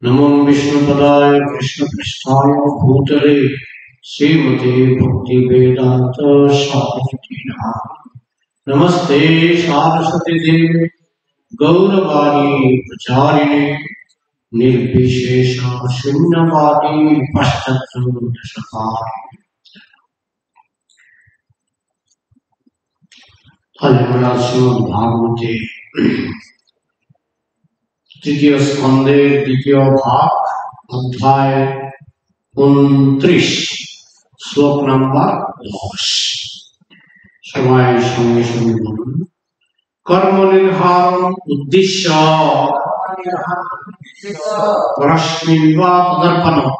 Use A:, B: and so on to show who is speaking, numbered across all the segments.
A: नमो विष्णुपदाय कृष्णपृष्ठाय भूतले श्रीमते भक्तिवेदांत स्वामी नमस्ते सारस्वती देवे गौरवाणी प्रचारिणे निर्विशेष शून्यवादी पश्चात्सकारिणे। श्रीमद्भागवते तृतीय स्कंदे द्वितीय भाग अध्याय 29 श्लोक नंबर 10। सबाई संगे संगे बोलुन। कर्म निर्हारम उद्देश्य परस्मिन् वा तदर्पणम्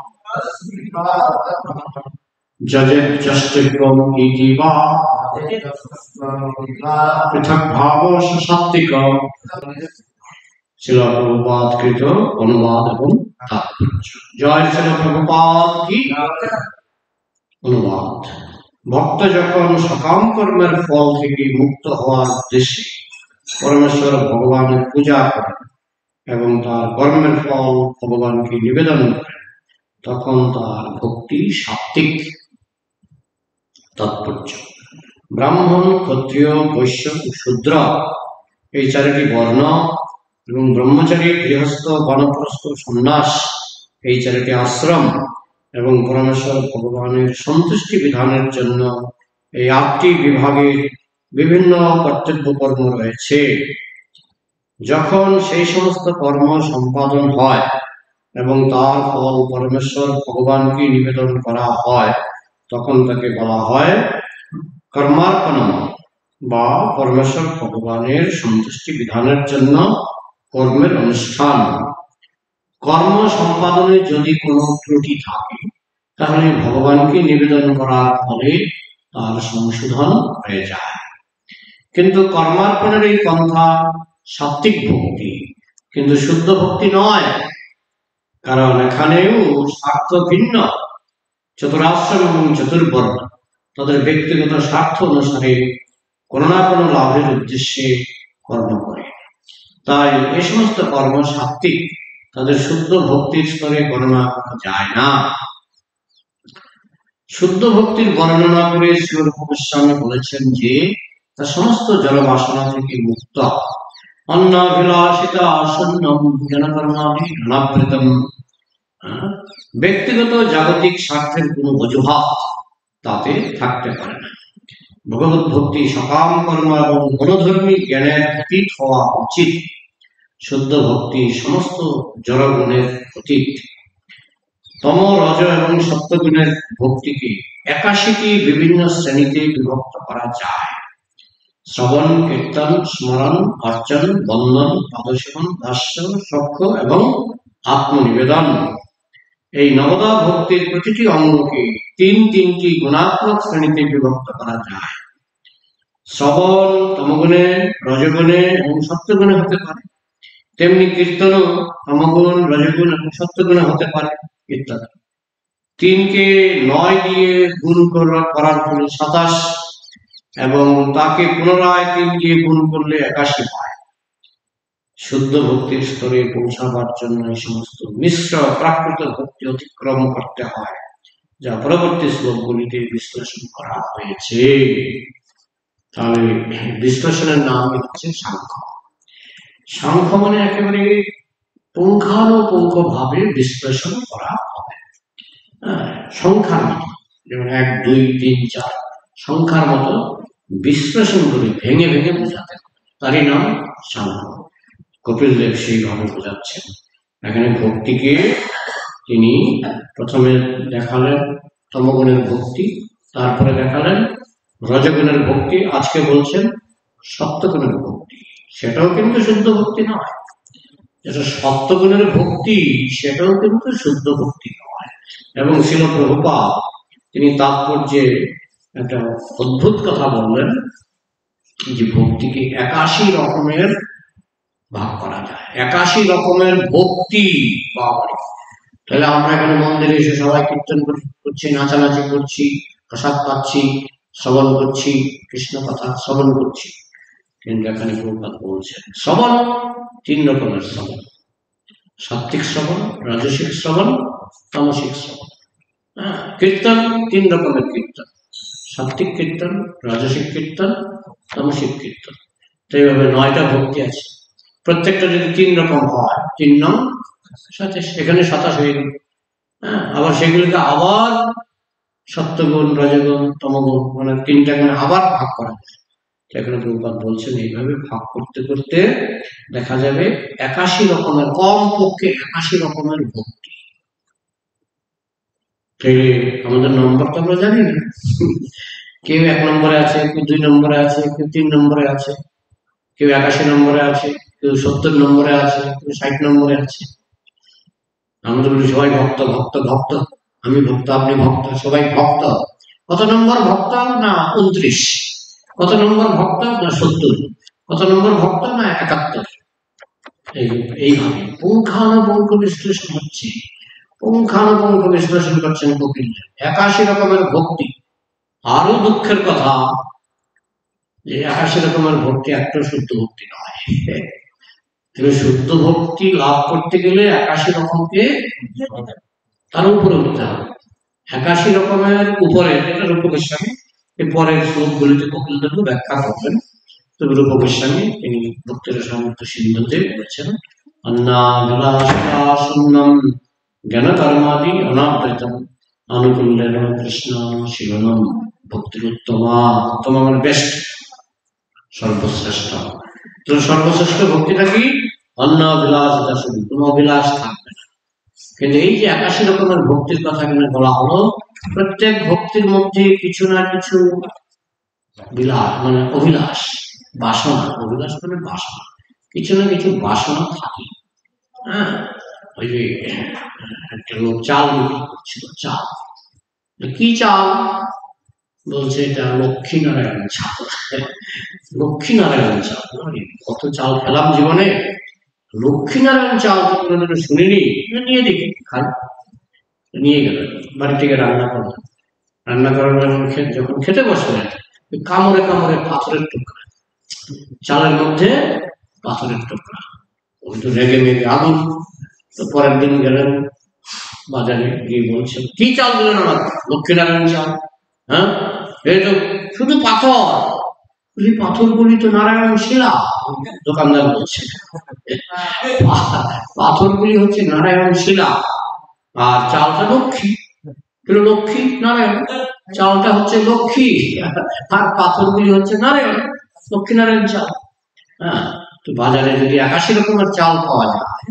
A: जजेत् जष्टिकम् इति वा पृथक् भावो सात्विकम्। शिला प्रभुपाद कृत अनुवाद एवं तात्पर्य। जय शिला प्रभुपाद की अनुवाद। भक्त যখন সকাম কর্মের ফল থেকে মুক্ত হওয়ার উদ্দেশ্যে পরমেশ্বর ভগবানের পূজা করেন এবং তার কর্মের ফল ভগবানকে নিবেদন করেন তখন তার ভক্তি সাত্ত্বিক। তাৎপর্য: ব্রাহ্মণ, ক্ষত্রিয়, বৈশ্য ও শূদ্র এই চারটি বর্ণ এবং ব্রহ্মচারী, গৃহস্থ, বানপ্রস্থ, সন্ন্যাস এই চারটি আশ্রম এবং পরমেশ্বর ভগবানের সন্তুষ্টি বিধানের জন্য এই 8টি বিভাগের বিভিন্ন কর্তব্য কর্ম রয়েছে। যখন সেই সমস্ত কর্ম সম্পাদন হয় এবং তার ফল পরমেশ্বর ভগবানকে নিবেদন করা হয় তখন তাকে বলা হয় কর্মার্পণম বা পরমেশ্বর ভগবানের সন্তুষ্টি বিধানের জন্য কর্মের অনুষ্ঠান। কর্ম সম্পাদনে যদি কোনো ত্রুটি থাকে তাহলে ভগবানকে নিবেদন করার ফলে তার সংশোধন হয়ে যায়। কিন্তু কর্মার্পণের এই পন্থা সাত্ত্বিক ভক্তি, কিন্তু শুদ্ধ ভক্তি নয়, কারণ এখানেও স্বার্থ ভিন্ন। চতুরাশ্রম এবং চতুর্বর্ণ তাদের ব্যক্তিগত স্বার্থ অনুসারে কোনো না কোনো লাভের উদ্দেশ্যে কর্ম করে। তাই এই সমস্ত কর্ম সাত্ত্বিক, তাদের শুদ্ধ ভক্তির স্তরে গণনা করা যায় না। শুদ্ধ ভক্তির বর্ণনা করে শ্রীরূপ গোস্বামী বলেছেন যে তা সমস্ত জড়বাসনা থেকে মুক্ত। অন্নাভিলাষিতা আসন্নম জ্ঞানকর্মাদি অনাবৃতম। ব্যক্তিগত জাগতিক স্বার্থের কোনো অজুহাত তাতে থাকতে পারে না। ভগবত ভক্তি সকাম কর্ম এবং মনোধর্মী জ্ঞানের অতীত হওয়া উচিত। শুদ্ধ ভক্তি সমস্ত জড়গুণের অতীত। তম, রজ এবং সত্যগুণের ভক্তিকে 81টি বিভিন্ন শ্রেণীতে বিভক্ত করা যায়। শ্রবণ, কীর্তন, স্মরণ, অর্চন, বন্দন, পাদসেবন, দাস্য, সখ্য এবং আত্মনিবেদন। এই নবদা ভক্তির প্রতিটি অঙ্গকে 3টি গুণাত্মক শ্রেণীতে বিভক্ত করা যায়। শ্রবণ তমগুণে, রজগুণে এবং সত্যগুণে হতে পারে, তেমনি কীর্তনও তমগুণ, রজগুণ এবং সত্যগুণে হতে পারে ইত্যাদি। 3কে 9 দিয়ে গুণ করার ফলে 27 এবং তাকে পুনরায় 3 দিয়ে গুণ করলে 81 হয়। শুদ্ধ ভক্তির স্তরে পৌঁছাবার জন্য এই সমস্ত মিশ্র প্রাকৃত ভক্তি অতিক্রম করতে হয়, যা পরবর্তী শ্লোকগুলিতে বিশ্লেষণ করা হয়েছে। তাহলে বিশ্লেষণের নাম হচ্ছে সাংখ্য। সাংখ্য মানে একেবারে পুঙ্খানুপুঙ্খ ভাবে বিশ্লেষণ করা হবে। সংখ্যার মতো, যেমন 1, 2, 3, 4 সংখ্যার মতো বিশ্লেষণ করে ভেঙে ভেঙে বোঝাতে হবে, তারই নাম সাংখ্য। কপিল দেব সেইভাবে বোঝাচ্ছেন। এখানে ভক্তিকে তিনি প্রথমে দেখালেন তমগুণের ভক্তি, তারপরে দেখালেন রজগুণের ভক্তি, আজকে বলছেন সত্যগুণের ভক্তি। সেটাও কিন্তু শুদ্ধ ভক্তি নয়। যেটা সত্যগুণের ভক্তি সেটাও কিন্তু শুদ্ধ ভক্তি নয়। এবং শ্রীল প্রভুপাদ তিনি তাৎপর্যে একটা অদ্ভুত কথা বললেন যে ভক্তিকে 81 রকমের ভাগ করা যায়। 81 রকমের ভক্তি। তাহলে আমরা এখানে মন্দিরে এসে সবাই কীর্তন করছি, নাচানাচি করছি, প্রসাদ পাচ্ছি, শ্রবণ করছি, কৃষ্ণ কথা শ্রবণ করছি, কিন্তু এখানে প্রভুপাদ বলছেন শ্রবণ 3 রকমের শ্রবণ। সাত্বিক শ্রবণ, রাজসিক শ্রবণ, তামসিক শ্রবণ। হ্যাঁ, কীর্তন 3 রকমের কীর্তন: সাত্বিক কীর্তন, রাজসিক কীর্তন, তামসিক কীর্তন। তো এইভাবে 9টা ভক্তি আছে। প্রত্যেকটা যদি 3 রকম হয়, 3 নং 27, এখানে 27 হয়ে গেল। হ্যাঁ, আবার সেগুলিকে আবার সত্যগুণ, রজগুণ, তমগুণ, মানে 3টা আবার ভাগ করা যায়। এখানে প্রভুপাদ বলছেন এইভাবে ভাগ করতে করতে দেখা যাবে 81 রকমের, কমপক্ষে 81 রকমের ভক্তি। আমাদের নম্বর তো আমরা জানি না, কেউ 1 নম্বরে আছে, কেউ 2 নম্বরে আছে, কেউ 3 নম্বরে আছে, কেউ 81 নম্বরে আছে, কেউ 70 নম্বরে আছে, কেউ 60 নম্বরে আছে। আমরা বলি সবাই ভক্ত ভক্ত ভক্ত, আমি ভক্ত, আপনি ভক্ত, সবাই ভক্ত। কত নম্বর ভক্ত? না 29। কত নম্বর ভক্ত? না 70। কত নম্বর ভক্ত? না 71। এইভাবে পুঙ্খানুপুঙ্খ বিশ্লেষণ হচ্ছে, পুঙ্খানুপুঙ্খ বিশ্লেষণ করছেন কপিল। 81 রকমের ভক্তি। আরো দুঃখের কথা যে 81 রকমের ভক্তি একটা শুদ্ধ ভক্তি নয়। তুমি শুদ্ধ ভক্তি লাভ করতে গেলে 81 রকমকে তার উপরে উঠতে হবে। 81 রকমের উপরে, এটা রূপ গোস্বামী এর পরের শ্লোকগুলিতে কপিল দেব ব্যাখ্যা করবেন। তো রূপ গোস্বামী তিনি ভক্তের সমর্থ সিন্ধুতে বলেছেন, অন্নাভিলাষাশূন্যম জ্ঞান কর্মাদি অনাবৃতম আনুকূল্যেন কৃষ্ণ শিবনম ভক্তিরুত্তমা। উত্তম মানে বেস্ট, সর্বশ্রেষ্ঠ। তো সর্বশ্রেষ্ঠ ভক্তিটা কি? অন্নাভিলাষিতা শুধু, কোনো অভিলাষ থাকবে না। কিন্তু এই যে 81 রকমের ভক্তির কথা এখানে বলা হলো, প্রত্যেক ভক্তির মধ্যে কিছু না কিছু বিলাস, মানে অভিলাষ, বাসনা। অভিলাষ মানে বাসনা, কিছু না কিছু বাসনা থাকে। হ্যাঁ, ওই যে একটা লোক চাল বিক্রি করছিল, চাল। কি চাল? বলছে এটা লক্ষ্মীনারায়ণ চাল। লক্ষ্মীনারায়ণ চাল, কত চাল খেলাম জীবনে, লক্ষ্মীনারায়ণ চাল তো কোনোদিনও শুনিনি, নিয়ে দেখি খাই। নিয়ে গেলেন, বাড়ি থেকে রান্না করলেন। রান্না করার যখন খেতে বসলেন, কামড়ে কামড়ে পাথরের টুকরা, চালের মধ্যে পাথরের টুকরা। ওই তো রেগে মেগে আগুন। তো পরের দিন গেলেন বাজারে, গিয়ে বলছেন, কি চাল দিলেন আমার? লক্ষ্মীনারায়ণ চাল। হ্যাঁ, এই তো শুধু পাথর। এই পাথরগুলি তো নারায়ণ শিলা। দোকানদার বলছে পাথরগুলি হচ্ছে নারায়ণ শিলা, আর চালটা লক্ষ্মী। লক্ষ্মী নারায়ণ, চালটা হচ্ছে লক্ষ্মী, আর পাথরগুলি হচ্ছে নারায়ণ, লক্ষ্মীনারায়ণ চাল। হ্যাঁ, তো বাজারে যদি 81 রকমের চাল পাওয়া যায়,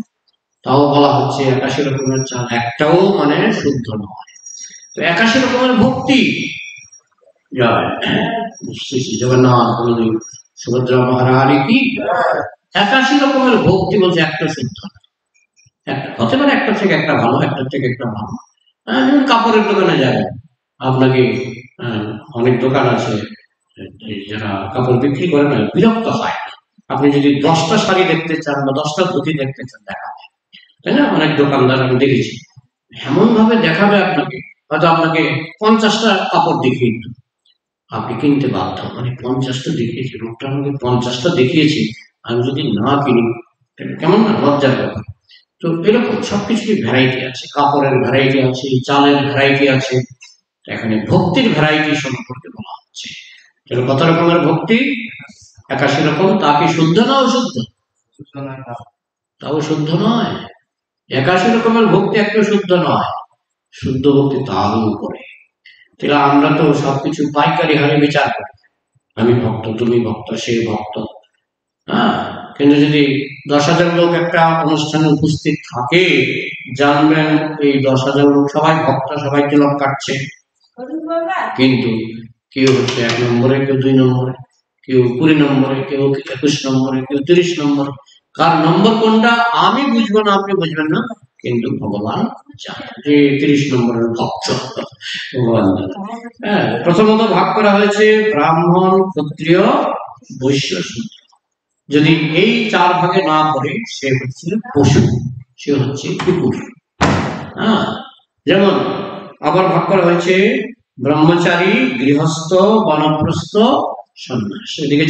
A: তাও বলা হচ্ছে 81 রকমের চাল একটাও মানে শুদ্ধ নয়। তো 81 রকমের ভক্তি, জয় শ্রী শ্রী জগন্নাথ বলদেব সুভদ্রা মহারানী কি। 81 রকমের ভক্তি বলছে একটা শুদ্ধ, হতে পারে একটা থেকে একটা ভালো, একটা থেকে একটা ভালো। যেমন কাপড়ের দোকানে যাবেন, আপনাকে অনেক দোকান আছে যারা কাপড় বিক্রি করে না, বিরক্ত হয়। আপনি যদি 10টা শাড়ি দেখতে চান বা 10টা ধুতি দেখতে চান, দেখাবে, তাই না? অনেক দোকানদার আমি দেখেছি এমন ভাবে দেখাবে আপনাকে, হয়তো আপনাকে 50টা কাপড় দেখিয়ে দিল, আপনি কিনতে বাধ্য। মানে 50টা দেখিয়েছি, লোকটা আমাকে 50টা দেখিয়েছি, আমি যদি না কিনি কেমন না, লজ্জার ব্যাপার। তো এরকম সবকিছুরই ভ্যারাইটি আছে, কাপড়ের ভ্যারাইটি আছে, চালের ভ্যারাইটি আছে। এখানে ভক্তির ভ্যারাইটি সম্পর্কে বলা হচ্ছে। কত রকমের ভক্তি? 81 রকম। তা কি শুদ্ধ না অশুদ্ধ? তাও শুদ্ধ নয়। 81 রকমের ভক্তি একটা শুদ্ধ নয়, শুদ্ধ ভক্তি তারও উপরে। তাহলে আমরা তো সবকিছু পাইকারি হারে বিচার করি, আমি ভক্ত, তুমি ভক্ত, সে ভক্ত। হ্যাঁ, কিন্তু যদি 10,000 লোক একটা অনুষ্ঠানে উপস্থিত থাকে, জানবেন এই 10,000 লোক সবাই ভক্ত, সবাই তিলক কাটছে। কিন্তু কেউ হচ্ছে 1 নম্বরে, কেউ 2 নম্বরে, কেউ 20 নম্বরে, কেউ 21 নম্বরে, কেউ 30 নম্বরে। কার নম্বর কোনটা আমি বুঝবো না, আপনি বুঝবেন না, কিন্তু ভগবান জানেন যে 30 নম্বরের ভক্ত ভগবান জানেন। হ্যাঁ, প্রথমত ভাগ করা হয়েছে ব্রাহ্মণ, ক্ষত্রিয়, বৈশ্য, শূদ্র। যদি এই 4 ভাগে না পড়ে, সে হচ্ছে পশু, সে হচ্ছে কুকুর। হ্যাঁ, যেমন আবার ভাগ করা হয়েছে ব্রহ্মচারী, গৃহস্থ, বানপ্রস্থ, সন্ন্যাস। এদিকে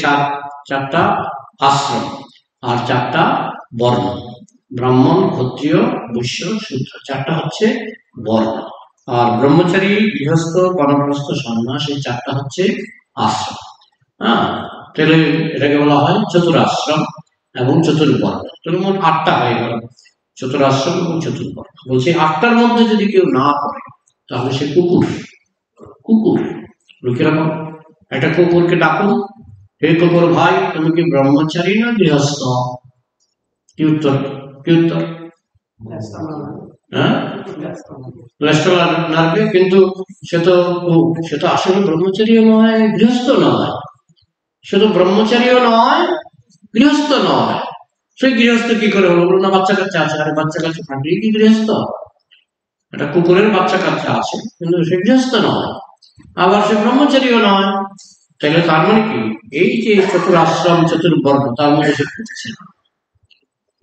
A: 4টা আশ্রম আর 4টা বর্ণ। ব্রাহ্মণ, ক্ষত্রিয়, বৈশ্য, শূদ্র, চারটা হচ্ছে বর্ণ। আর ব্রহ্মচারী, গৃহস্থ, বানপ্রস্থ, সন্ন্যাস, এই চারটা হচ্ছে আশ্রম। হ্যাঁ, তাহলে এটাকে বলা হয় চতুরাশ্রম এবং চতুর্বর্ণ। তাহলে মোট 8টা হয়ে গেল, চতুরাশ্রম এবং চতুর্বর্ণ। বলছি 8টার মধ্যে যদি কেউ না করে তাহলে সে কুকুর। কুকুর কিরকম? একটা কুকুরকে ডাকুন, হে কুকুর ভাই, তুমি কি ব্রহ্মচারী না গৃহস্থ? কি উত্তর? কি উত্তর? হ্যাঁ, নাড়বে, কিন্তু সে তো আসলে ব্রহ্মচারীও নয়, গৃহস্থ নয়। শুধু ব্রহ্মচারীও নয়, গৃহস্থ নয়। সেই গৃহস্থ কি করে হলো? না বাচ্চা কাচ্চা আছে। আরে বাচ্চা কাচ্চা থাকলেই কি গৃহস্থ? একটা কুকুরের বাচ্চা কাচ্চা আছে, কিন্তু সে গৃহস্থ নয়, আবার সে ব্রহ্মচারীও নয়। তাহলে তার মানে কি, এই যে চতুরাশ্রম চতুর্বর্ণ তার মধ্যে সে পড়ছে না।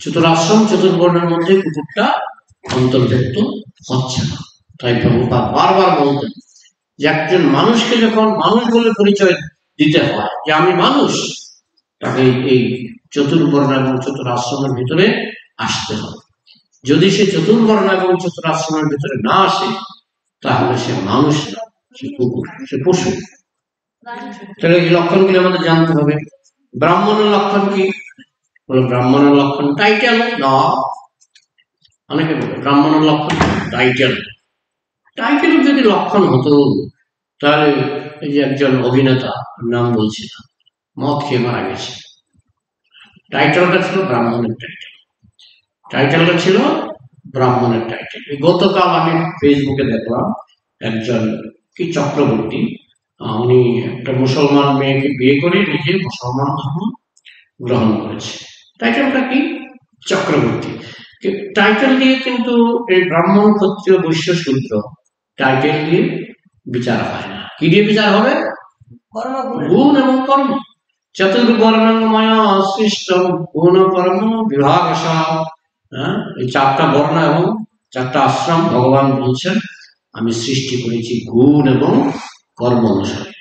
A: চতুরাশ্রম চতুর্বর্ণের মধ্যে কুকুরটা অন্তর্ভুক্ত হচ্ছে না। তাই প্রভুপাদ বারবার বলতেন যে একজন মানুষকে যখন মানুষ বলে পরিচয় দিতে হয় যে আমি মানুষ, তাকে এই চতুর্বর্ণ এবং চতুরাশ্রমের ভিতরে আসতে হবে। যদি সে চতুর্বর্ণ এবং চতুরাশ্রমের ভিতরে না আসে তাহলে সে মানুষ না, সে কুকুর, সে পশু। তাহলে এই লক্ষণগুলি আমাদের জানতে হবে। ব্রাহ্মণের লক্ষণ কি? বলে ব্রাহ্মণের লক্ষণ টাইটেল না। অনেকে বলে ব্রাহ্মণের লক্ষণ টাইটেল। টাইটেল যদি লক্ষণ হতো তাহলে এই যে একজন অভিনেতা, নাম বলছি না, মদ খেয়ে মারা গেছে, টাইটেলটা ছিল ব্রাহ্মণের টাইটেল। টাইটেলটা ছিল ব্রাহ্মণের টাইটেল। গতকাল আমি ফেসবুকে দেখলাম একজন কি চক্রবর্তী, উনি একটা মুসলমান মেয়েকে বিয়ে করে নিজে মুসলমান ধর্ম গ্রহণ করেছে। টাইটেলটা কি? চক্রবর্তী। টাইটেল দিয়ে কিন্তু এই ব্রাহ্মণ, ক্ষত্রিয়, বৈশ্য, শূদ্র টাইটেল দিয়ে বিচার হয় না। কি দিয়ে বিচার হবে? গুণ এবং কর্ম। চতুর্বর্ণময় সৃষ্ট গুণ কর্ম বিভাগ। এই 4টা বর্ণ এবং 4টা আশ্রম ভগবান বলছেন আমি সৃষ্টি করেছি গুণ এবং কর্ম অনুসারে।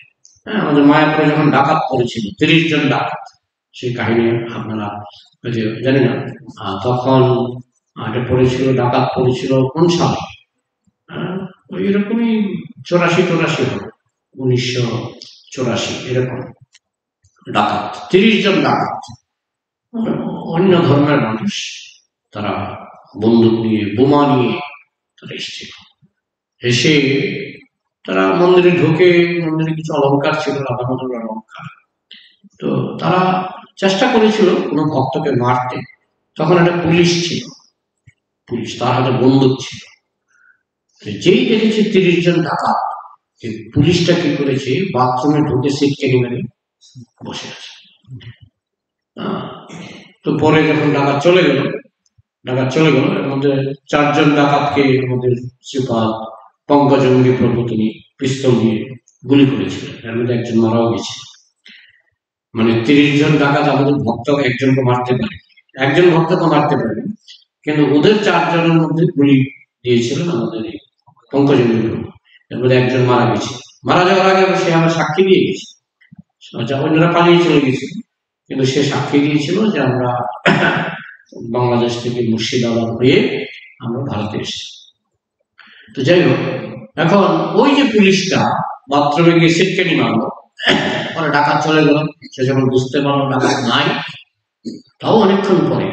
A: হ্যাঁ, আমাদের মায়াপুরে যখন ডাকাত করেছিল 30 জন ডাকাত, সেই কাহিনী আপনারা জানি না। তখন এটা পড়েছিল, ডাকাত পড়েছিল কোন সালে? ওই রকমই 84 হবে, 1984 এরকম। ডাকাত 30 জন ডাকাত, অন্য ধর্মের মানুষ, তারা বন্দুক নিয়ে, বোমা নিয়ে তারা এসেছিল। এসে তারা মন্দিরে ঢুকে, মন্দিরে কিছু অলঙ্কার ছিল, রাধা মাধবের অলঙ্কার, তো তারা চেষ্টা করেছিল কোনো ভক্তকে মারতে। তখন একটা পুলিশ ছিল, পুলিশ, তার হাতে বন্দুক ছিল। যেই দেখেছে 30 জন ডাকাত, পুলিশটা কি করেছে, বাথরুমে ঢুকে সিটকেনি মেরে বসে আছে। তো পরে যখন ডাকাত চলে গেল, এর মধ্যে 4 জন ডাকাতকে আমাদের শ্রীপাদ পঙ্কজঙ্গি প্রভু তিনি পিস্তল দিয়ে গুলি করেছিলেন, এর মধ্যে একজন মারাও গেছে। মানে 30 জন ডাকাত আমাদের ভক্ত একজনকে মারতে পারে, একজন ভক্তকে মারতে পারে, কিন্তু ওদের 4 জনের মধ্যে গুলি দিয়েছিলেন আমাদের পঙ্কজঙ্গি প্রভু, এর মধ্যে একজন মারা গেছে। মারা যাওয়ার আগে সে আমার সাক্ষী দিয়ে গেছে, অন্যরা পালিয়ে চলে গেছে, কিন্তু সে সাক্ষী দিয়েছিল যে আমরা বাংলাদেশ থেকে মুর্শিদাবাদ হয়ে আমরা ভারতে এসেছি। তো যাই হোক, এখন ওই যে পুলিশটা বাথরুমে গিয়ে সিটকেনি মারলো, পরে ডাকাত চলে গেল। সে যখন বুঝতে পারলো ডাকাত নাই, তাও অনেকক্ষণ পরে,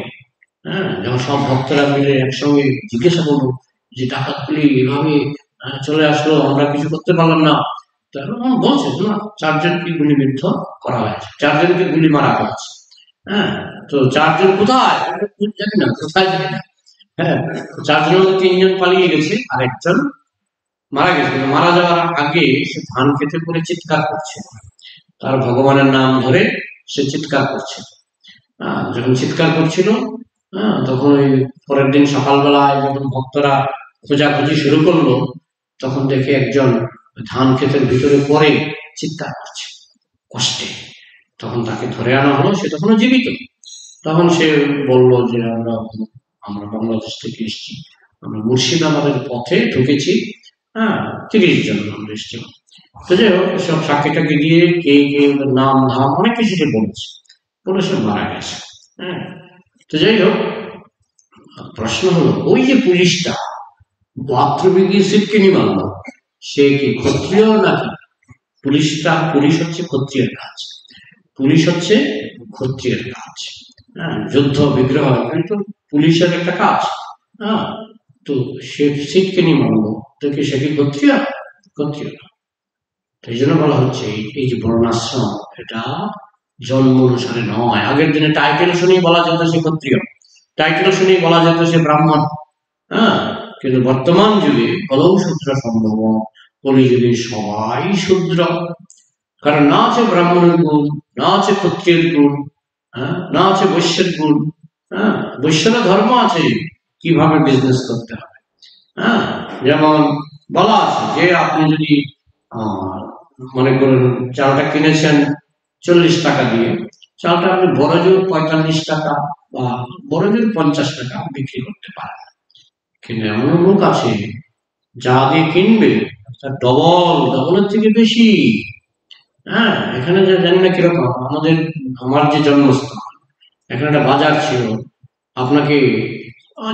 A: যখন সব ভক্তরা মিলে একসঙ্গে জিজ্ঞাসা করলো যে ডাকাতগুলি এভাবে চলে আসলো, আমরা কিছু করতে পারলাম না। বলছে না 4 জনকে গুলিবিদ্ধ করা হয়েছে, 4 জনকে গুলি মারা হয়েছে। হ্যাঁ, তো 4 জন কোথায় জানি না, কোথায় জানি না। হ্যাঁ, 4 জনের মধ্যে 3 জন পালিয়ে গেছে, আর একজন মারা গেছে। মারা যাওয়ার আগে সে ধান খেতে পড়ে চিৎকার করছে, তার ভগবানের নাম ধরে সে চিৎকার করছে। যখন চিৎকার করছিল, তখন ওই পরের দিন সকালবেলায় যখন ভক্তরা খোঁজাখুঁজি শুরু করলো, তখন দেখে একজন ধান ক্ষেতের ভিতরে পড়ে চিৎকার করছে কষ্টে। তখন তাকে ধরে আনা হলো, সে তখনও জীবিত। তখন সে বলল যে আমরা বাংলাদেশ থেকে এসেছি, আমরা মুর্শিদাবাদের পথে ঢুকেছি, 30 জন আমরা এসেছিলাম। তো যাই হোক, সব সাক্ষীটাকে দিয়ে কে কে নাম ধাম অনেক কিছু সে বলেছে, বলে সে মারা গেছে। তো যাই হোক, প্রশ্ন হলো, ওই যে পুলিশটা বাথরুমে গিয়ে সিটকেনি মারল, সে কি ক্ষত্রিয় নাকি? পুলিশ হচ্ছে ক্ষত্রিয়ের কাজ, পুলিশ হচ্ছে ক্ষত্রিয়ের কাজ। হ্যাঁ, যুদ্ধ বিগ্রহ কিন্তু পুলিশের একটা কাজ। হ্যাঁ, তো সে সিটকেনি মারলো, তো কি সে কি ক্ষত্রিয়? ক্ষত্রিয় না। এই জন্য বলা হচ্ছে এই যে বর্ণাশ্রম, এটা জন্ম অনুসারে নয়। আগের দিনে টাইটেল শুনেই বলা যেত সে ক্ষত্রিয়, টাইটেল শুনেই বলা যেত সে ব্রাহ্মণ। হ্যাঁ, কিন্তু বর্তমান যুগে কলৌ শূদ্র সম্ভব, কলিযুগে সবাই শূদ্র। কারণ না আছে ব্রাহ্মণের গুণ, না আছে ক্ষত্রিয়ের গুণ, হ্যাঁ, না আছে বৈশ্যের গুণ। হ্যাঁ, বৈশ্যের ধর্ম আছে কিভাবে বিজনেস করতে হবে। হ্যাঁ, যেমন বলা আছে যে আপনি যদি মনে করুন চালটা কিনেছেন 40 টাকা দিয়ে, চালটা আপনি বড় জোর 45 টাকা বা বড় জোর 50 টাকা বিক্রি করতে পারেন। কিন্তু এমন লোক আছে যা দিয়ে কিনবে তার ডবলের থেকে বেশি। হ্যাঁ, এখানে যে জানি না কিরকম, আমার যে জন্মস্থান, এখানে একটা বাজার ছিল, আপনাকে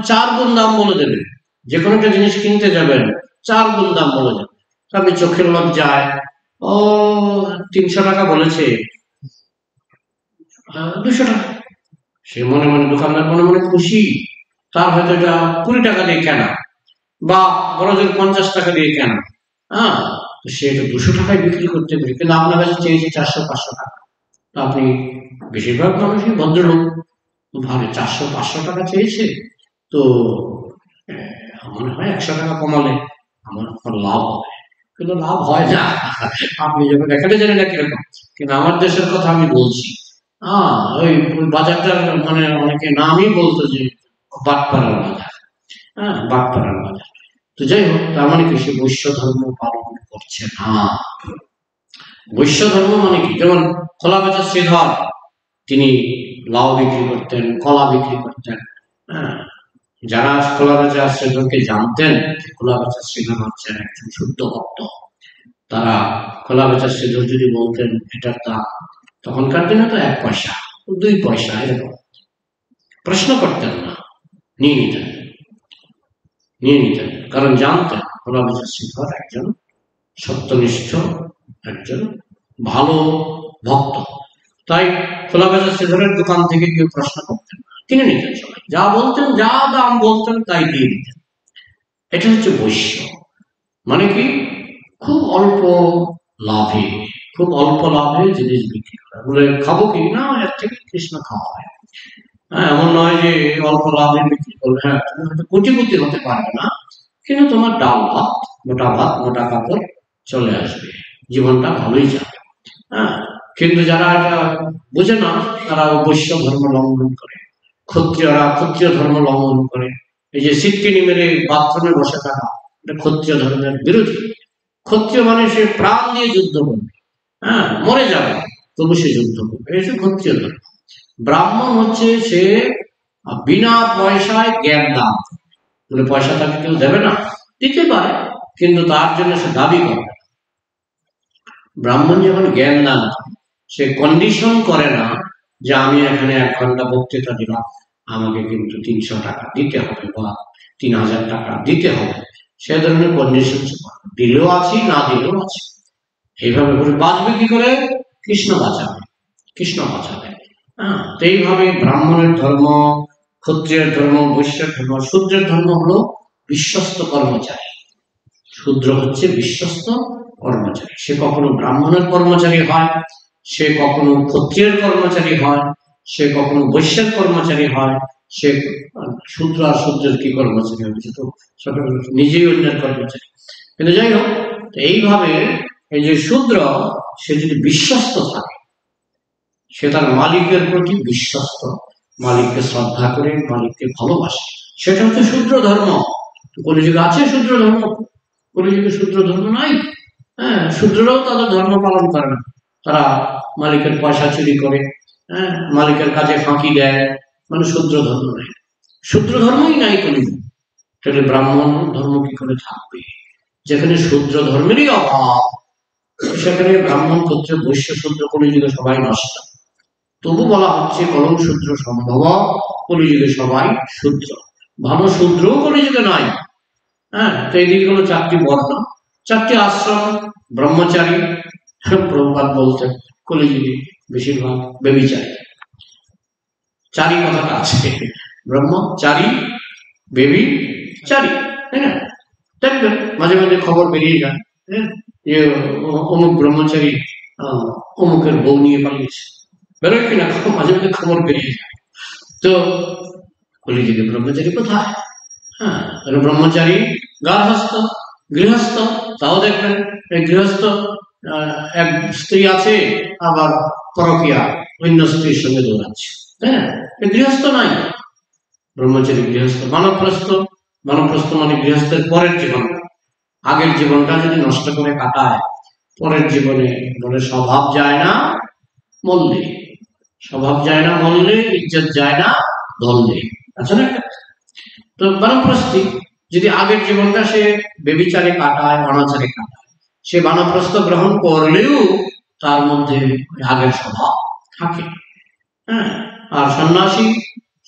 A: 4 গুণ দাম বলে দেবে। যে কোনো একটা জিনিস কিনতে যাবেন, 4 গুণ দাম বলে যাবে। আপনি চোখের লজ্জায় 300 টাকা বলেছে, 200 টাকা। সে মনে মনে, দোকানদার মনে মনে খুশি, তার হয়তো এটা 20 টাকা দিয়ে কেনা বা বড় জোর 50 টাকা দিয়ে কেনা। হ্যাঁ, সে এটা 200 টাকায় বিক্রি করতে পারে, কিন্তু আপনার কাছে চেয়েছে 400-500 টাকা। তো আপনি, বেশিরভাগ মানুষই ভদ্রলোক, ভাবে 400-500 টাকা চেয়েছে, তো মনে হয় 100 টাকা কমালে আমার লাভ হবে। কিন্তু লাভ হয় না। আপনি যখন এখানে জানেন না কিরকম, কিন্তু আমার দেশের কথা আমি বলছি। ওই বাজারটার মানে অনেকে নামই বলতো যে বাটপাড়ার বাজার। হ্যাঁ, বাটপাড়ার বাজার। তো যাই হোক, তার মানে কি সে বৈশ্য ধর্ম পালন করছে না। বৈশ্য ধর্ম মানে কি, যেমন খোলা বাজার শ্রীধর, তিনি লাউ বিক্রি করতেন, কলা বিক্রি করতেন। হ্যাঁ, যারা খোলা বাজার শ্রীধরকে জানতেন, খোলা বাজার শ্রীধর হচ্ছেন একজন শুদ্ধ ভক্ত, তারা খোলা বাজার শ্রীধর যদি বলতেন এটার দাম, তখনকার দিনে তো 1 পয়সা 2 পয়সা এরকম, প্রশ্ন করতেন না, নিয়ে নিতেন, কারণ জানতেন খোলা বাজার শ্রীধর একজন সত্যনিষ্ঠ, একজন ভালো ভক্ত। তাই খোলা বাজার শ্রীধরের দোকান থেকে কেউ প্রশ্ন করতেন না, কিনে নিতেন সবাই, যা বলতেন, যা দাম বলতেন তাই দিয়ে দিতেন। এটা হচ্ছে বৈশ্য। মানে কি, খুব অল্প লাভে, খুব অল্প লাভে জিনিস বিক্রি করা। বলে খাবো কি না, এর থেকে কৃষ্ণ খাওয়া হয়। হ্যাঁ, এমন নয় যে অল্প লাভে বিক্রি করবে। হ্যাঁ, তুমি হয়তো কোটিপতি হতে পারবে না, কিন্তু তোমার ডাল ভাত, মোটা কাপড় চলে আসবে, জীবনটা ভালোই যাবে। হ্যাঁ, কিন্তু যারা এটা বোঝে না, তারা বৈশ্য ধর্ম লঙ্ঘন করে, ক্ষত্রিয় ধর্ম লঙ্ঘন করে। এই যে সিটকেনি মেরে বাথরুমে বসে থাকা, এটা ক্ষত্রিয় ধর্মের বিরোধী। ক্ষত্রিয় মানে সে প্রাণ দিয়ে যুদ্ধ করবে, হ্যাঁ, মরে যাবে, তবু সে যুদ্ধ করবে, এই যে ক্ষত্রিয় ধর্ম। ব্রাহ্মণ হচ্ছে সে বিনা পয়সায় জ্ঞান দান। বলে পয়সা তাকে কেউ দেবে না, দিতে পারে, কিন্তু তার জন্য সে দাবি করবে। ব্রাহ্মণ যখন জ্ঞান দান করে, সে কন্ডিশন করে না যে আমি এখানে 1 ঘন্টা বক্তৃতা দিলাম, আমাকে কিন্তু 300 টাকা দিতে হবে বা 3000 টাকা দিতে হবে। সে ধরনের কন্ডিশন দিলেও আছি, না দিলেও আছি। এইভাবে করে বাঁচবে কি করে? কৃষ্ণ বাঁচাবে, কৃষ্ণ বাঁচাবে। হ্যাঁ, তো এইভাবে ব্রাহ্মণের ধর্ম, ক্ষত্রিয়ের ধর্ম, বৈশ্যের ধর্ম। শূদ্রের ধর্ম হলো বিশ্বস্ত কর্মচারী। শূদ্র হচ্ছে বিশ্বস্ত কর্মচারী। সে কখনো ব্রাহ্মণের কর্মচারী হয়, সে কখনো ক্ষত্রিয়ের কর্মচারী হয়, সে কখনো বৈশ্যের কর্মচারী হয়। সে শূদ্র আর শূদ্রের কি কর্মচারী হচ্ছে, তো নিজেই অন্যের কর্মচারী। কিন্তু যাই হোক, এইভাবে এই যে শূদ্র, সে যদি বিশ্বস্ত থাকে, সে তার মালিকের প্রতি বিশ্বস্ত, মালিককে শ্রদ্ধা করে, মালিককে ভালোবাসে, সেটা হচ্ছে শূদ্র ধর্ম। কলিযুগে আছে শূদ্র ধর্ম? কলিযুগে শূদ্র ধর্ম নাই। হ্যাঁ, শূদ্ররাও তাদের ধর্ম পালন করে না, তারা মালিকের পয়সা চুরি করে, হ্যাঁ, মালিকের কাজে ফাঁকি দেয়, মানে শূদ্র ধর্ম নাই, শূদ্র ধর্মই নাই কলিযুগে। তাহলে ব্রাহ্মণ ধর্ম কি করে থাকবে? যেখানে শূদ্র ধর্মেরই অভাব, সেখানে ব্রাহ্মণ, ক্ষত্রিয়, বৈশ্য, শূদ্র কলিযুগে সবাই নষ্ট। তবু বলা হচ্ছে কলৌ শূদ্র সম্ভব, কলিযুগে সবাই শূদ্র। ভালো শূদ্রও কলিযুগে নাই। হ্যাঁ, তো এইদিকে হলো 4টি বর্ণ, 4টি আশ্রম, ব্রহ্মচারী। প্রভুপাদ বলতেন কলিযুগে বেশিরভাগ বেবিচারী, চারি কথাটা আছে, ব্রহ্মচারী বেবিচারী, তাই না? দেখবেন মাঝে মাঝে খবর বেরিয়ে যায় যে অমুক ব্রহ্মচারী অমুকের বউ নিয়ে পালিয়েছে, বেরোয় কিনা মাঝে মাঝে খবর বেরিয়ে যায়। তো কলিযুগে ব্রহ্মচারী কোথায়? হ্যাঁ, ব্রহ্মচারী গার্হস্থ, গৃহস্থ, তাও দেখবেন গৃহস্থ এক স্ত্রী আছে, আবার পরকীয়া অন্য স্ত্রীর সঙ্গে দৌড়াচ্ছে, তাই না? গৃহস্থ নাই, ব্রহ্মচারী গৃহস্থ। বানপ্রস্থ, বানপ্রস্থ মানে গৃহস্থের পরের জীবন, আগের জীবনটা যদি নষ্ট করে কাটায়, পরের জীবনে বলে স্বভাব যায় না মল্লে, স্বভাব যায় না মল্লে, ইজ্জত যায় না ধরলে, আচ্ছা না? তো বানপ্রস্থি যদি আগের জীবনটা সে বেবিচারে কাটায়, অনাচারে কাটায়, সে বানপ্রস্থ গ্রহণ করলেও তার মধ্যে আগের স্বভাব থাকে। হ্যাঁ, আর সন্ন্যাসী,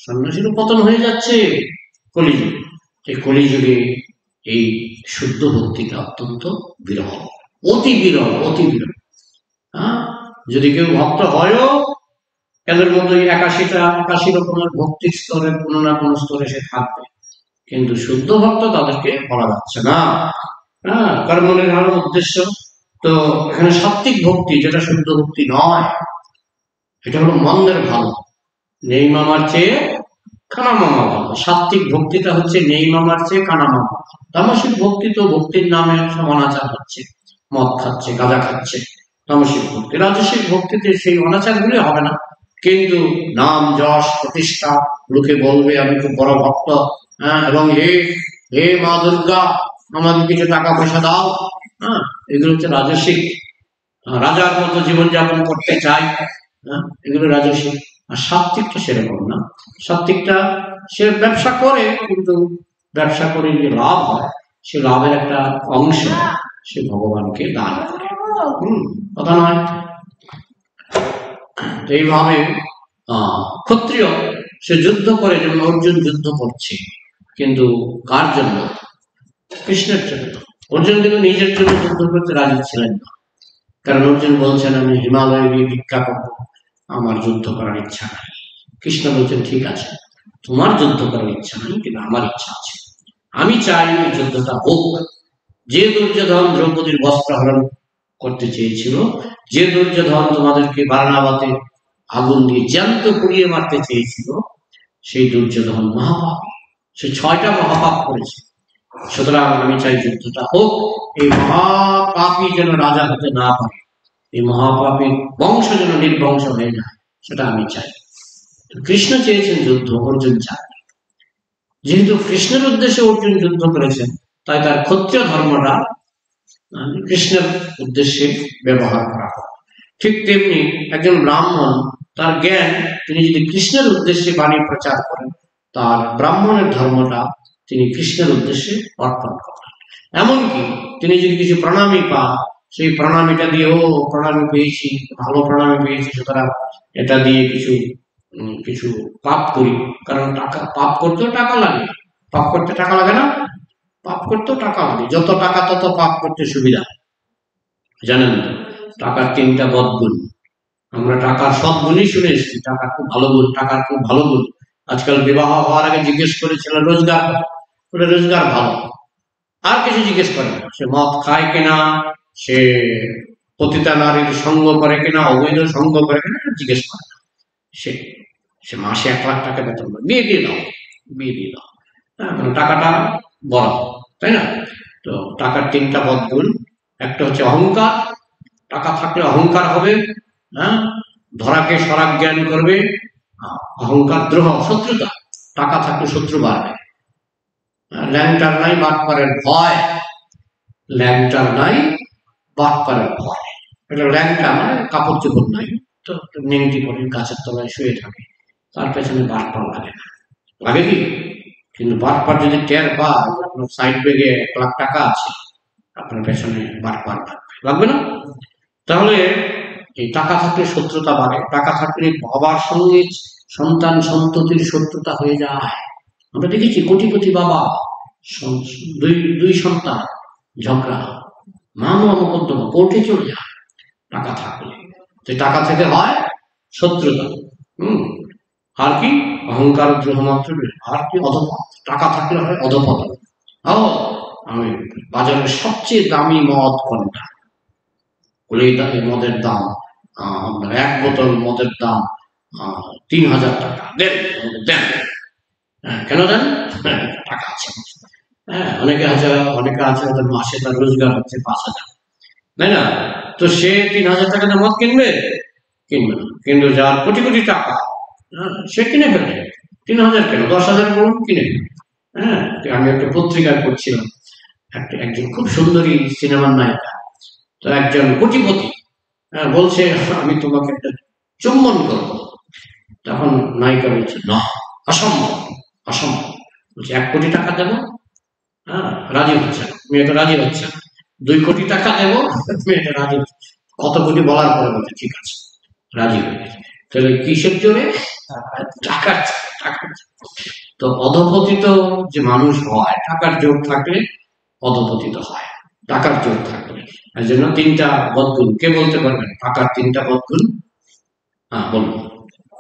A: সন্ন্যাসীরও পতন হয়ে যাচ্ছে কলিযুগে। এই কলিযুগে এই শুদ্ধ ভক্তিটা অত্যন্ত বিরল, অতি বিরল, অতি বিরল। হ্যাঁ, যদি কেউ ভক্ত হয়ও, এদের মধ্যে 81 রকমের ভক্তির স্তরের কোনো না কোনো স্তরে সে থাকবে, কিন্তু শুদ্ধ ভক্ত তাদেরকে বলা যাচ্ছে না। হ্যাঁ, কর্ম নির্ধারণ উদ্দেশ্য তো এখানে সাত্ত্বিক ভক্তি, যেটা শুদ্ধ ভক্তি নয়, এটা হলো মন্দের ভালো, নেই মামার চেয়ে কানা মামা ভালো। সাত্ত্বিক ভক্তিটা হচ্ছে নেই মামার চেয়ে কানা মামা। তামসিক ভক্তি তো ভক্তির নামে অনাচার হচ্ছে, মদ খাচ্ছে, গাঁজা খাচ্ছে, তামসিক ভক্তি। রাজসিক ভক্তিতে সেই অনাচার গুলি হবে না, কিন্তু নাম যশ প্রতিষ্ঠা, লোকে বলবে আমি খুব বড় ভক্ত, হ্যাঁ, এবং হে হে মা দুর্গা আমাকে কিছু টাকা পয়সা দাও, হ্যাঁ, এগুলো হচ্ছে রাজসিক। রাজার মতো জীবনযাপন করতে চাই, হ্যাঁ, এগুলো রাজসিক। আর সাত্ত্বিকটা সেরকম না, সাত্ত্বিকটা সে ব্যবসা করে, কিন্তু ব্যবসা করে যে লাভ হয়, সে লাভের একটা অংশ সে ভগবানকে দান করে। কথা নয়। এইভাবে ক্ষত্রিয় সে যুদ্ধ করে, যেমন অর্জুন যুদ্ধ করছে, কিন্তু কার জন্য? কৃষ্ণের জন্য। অর্জুন কিন্তু নিজের জন্য যুদ্ধ করতে রাজি ছিলেন না, কারণ অর্জুন বলছেন আমি হিমালয়ে গিয়ে ভিক্ষা করবো, আমার যুদ্ধ করার ইচ্ছা নাই। কৃষ্ণ বলছেন ঠিক আছে, তোমার যুদ্ধ করার ইচ্ছা নেই, কিন্তু আমার ইচ্ছা আছে, আমি চাই এই যুদ্ধটা হোক। যে দুর্যোধন দ্রৌপদীর বস্ত্রহরণ করতে চেয়েছিল, যে দুর্যোধন তোমাদেরকে বারাণাবতে আগুন দিয়ে জ্যান্ত পুড়িয়ে মারতে চেয়েছিল, সেই দুর্যোধন মহাপাপী, সে 6টা মহাপাপ করেছে। সুতরাং আমি চাই যুদ্ধটা হোক, এই মহাপাপী যেন রাজা হতে না পারে, এই মহাপাপীর বংশ যেন নির্বংশ হয়ে যায়, সেটা আমি চাই। কৃষ্ণ চেয়েছেন যুদ্ধ, অর্জুন চায়। যেহেতু কৃষ্ণের উদ্দেশ্যে অর্জুন যুদ্ধ করেছেন, তাই তার ক্ষত্রিয় ধর্মটা কৃষ্ণের উদ্দেশ্যে ব্যবহার করা হয়। ঠিক তেমনি একজন ব্রাহ্মণ, তার জ্ঞান তিনি যদি কৃষ্ণের উদ্দেশ্যে বাণী প্রচার করেন, তার ব্রাহ্মণের ধর্মটা তিনি কৃষ্ণের উদ্দেশ্যে অর্পণ করেন। এমনকি তিনি যদি কিছু প্রণামী পান, সেই প্রণামীটা দিয়ে ও প্রণামী পেয়েছি, ভালো প্রণামী পেয়েছি, সুতরাং এটা দিয়ে কিছু কিছু পাপ করি, কারণ টাকা পাপ করতেও টাকা লাগে, পাপ করতে টাকা লাগে না? পাপ করতেও টাকা লাগে, যত টাকা তত পাপ করতে সুবিধা। জানেন তো টাকার 3টা বদগুণ, আমরা টাকার সব গুণই শুনে এসেছি, টাকার খুব ভালো গুণ, টাকার খুব ভালো গুণ। আজকাল বিবাহ হওয়ার আগে জিজ্ঞেস করেছিল রোজগার, বলে রোজগার ভালো, আর কিছু জিজ্ঞেস করে না। সে মদ খায় কিনা, সে পতিতা নারীর সঙ্গ করে কিনা, অবৈধ সঙ্গ করে কিনা, জিজ্ঞেস করে না। সে সে মাসে 1 লাখ টাকা বেতন পায়, বিয়ে দিয়ে দাও, বিয়ে দিয়ে দাও। হ্যাঁ, মানে টাকাটা বড়, তাই না? তো টাকার 3টা বদগুণ, একটা হচ্ছে অহংকার, টাকা থাকলে অহংকার হবে, হ্যাঁ, ধরাকে সরাগ জ্ঞান করবে, অহংকার দ্রোহ, শত্রুতা, টাকা থাকলে শত্রু বাড়বে। ল্যাংটার নাই বাটপারের ভয়, ল্যাংটার নাই বাটপারের ভয়। এটা ল্যাংটা মানে কাপড় চোপড় নাই, তো নেংটি পরে গাছের তলায় শুয়ে থাকে, তার পেছনে বাটপার লাগে না, লাগে কি? কিন্তু বাটপার যদি টের পায় আপনার সাইড ব্যাগে 1 লাখ টাকা আছে, আপনার পেছনে বাটপার লাগবে না? তাহলে এই টাকা থাকলে শত্রুতা বাড়ে, টাকা থাকলে বাবার সঙ্গে সন্তান সন্ততির শত্রুতা হয়ে যায়, আমরা দেখেছি কোটিপতি বাবা, দুই দুই সন্তান, ঝগড়া, মামলা মোকদ্দমা, কোর্টে চলে যায় টাকা থাকলে। যে টাকা থেকে হয় শত্রুতা, আর কি অহংকার, দ্রোহ মাত্র, আর কি অধপতন। টাকা থাকলে হয় অধপতন। আমি বাজারের সবচেয়ে দামি মদ কোনটা? মদের দাম আপনার এক বোতল মদের দাম ৩,০০০ টাকা, দেন দেন। কেন দেন? টাকা আছে। অনেকে আছে ওদের মাসে তার রোজগার হচ্ছে ৫,০০০, তাই না? তো সে ৩,০০০ টাকা দিয়ে মদ কিনবে? কিনবে না। কিন্তু যার কোটি কোটি টাকা, সে কিনে ফেলে। ৩,০০০ কেন, ১০,০০০ বলুন, কিনে ফেলে। আমি একটা পত্রিকায় পড়ছিলাম, একজন খুব সুন্দরী সিনেমার নায়িকা, তো একজন কোটিপতি বলছে আমি তোমাকে একটা চুম্বন করবো। তখন নায়িকা বলছে না, অসম্ভব, অসম্ভব। বলছে ১ কোটি টাকা দেবো, রাজি হচ্ছে না, মেয়েটা রাজি হচ্ছে না। ২ কোটি টাকা দেবো, মেয়েটা রাজি হচ্ছে। কত কোটি বলার পরে বলছে ঠিক আছে, রাজি হয়ে গেছে। তাহলে কিসের জোরে? টাকার। তো অধপতিত যে মানুষ হয় টাকার জোর থাকলে অধপতিত হয়, টাকার জোর থাকলে। এই জন্য ৩টা বদগুণ কে বলতে পারবেন? টাকার ৩টা বদগুণ। বলুন।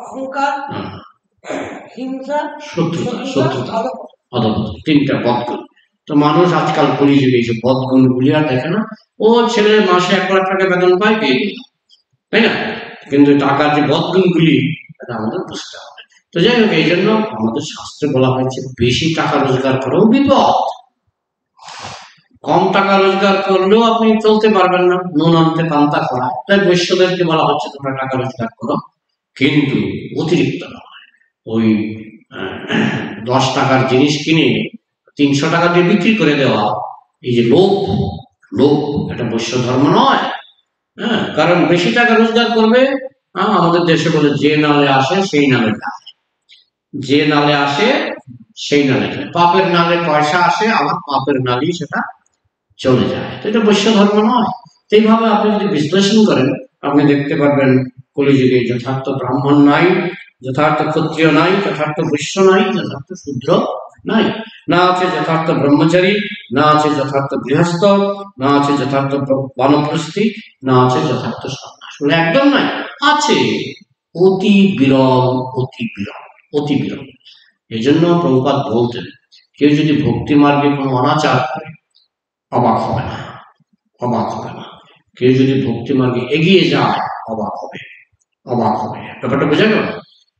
A: অহংকার, হিংসা, শত্রুতা, অধপতন, ৩টা বদগুণ। তো মানুষ আজকাল কলিযুগে এইসব বদগুণ গুলি আর দেখে না। ও ছেলে মাসে ১ লাখ টাকা বেতন পায়, পেয়ে গেল, তাই না? কিন্তু টাকার যে বদগুণ গুলি, এটা আমাদের বুঝতে হবে। তো যাই হোক, এই জন্য আমাদের শাস্ত্রে বলা হয়েছে বেশি টাকা রোজগার করেও বিপদ, কম টাকা রোজগার করলেও আপনি চলতে পারবেন না, নুন আনতে পান্তা করা। তাই বৈশ্যদেরকে বলা হচ্ছে তোমরা টাকা রোজগার করো, কিন্তু অতিরিক্ত নয়। ওই ১০ টাকার জিনিস কিনে ৩০০ টাকা দিয়ে বিক্রি করে দেওয়া, এই যে লোভ, এটা বৈশ্য ধর্ম নয়। কারণ বেশি টাকা রোজগার করবে, আমাদের দেশে বলে যে নালে আসে সেই নালে যায়, যে নালে আসে সেই নালে যায়। পাপের নালে পয়সা আসে, আবার পাপের নালেই সেটা চলে যায়। তো এটা বৈশ্য ধর্ম নয়। এইভাবে আপনি যদি বিশ্লেষণ করেন, আপনি দেখতে পারবেন কলিযুগে যথার্থ ব্রাহ্মণ নাই, যথার্থ ক্ষত্রিয় নাই, যথার্থ বৈশ্য নাই, যথার্থ শূদ্র নাই। না আছে যথার্থ ব্রহ্মচারী, না আছে যথার্থ গৃহস্থ, না আছে যথার্থ বানপ্রস্থি, না আছে যথার্থ সন্ন্যাস। একদম নাই, আছে অতি বিরল, অতি বিরল, অতি বিরল। এই জন্য প্রভুপাদ বলতেন, কেউ যদি ভক্তি মার্গে কোনো অনাচার করে অবাক হবে না, অবাক হবে না। কেউ যদি ভক্তি মার্গে এগিয়ে যায় অবাক হবে, অবাক হবে। ব্যাপারটা বোঝা গেল?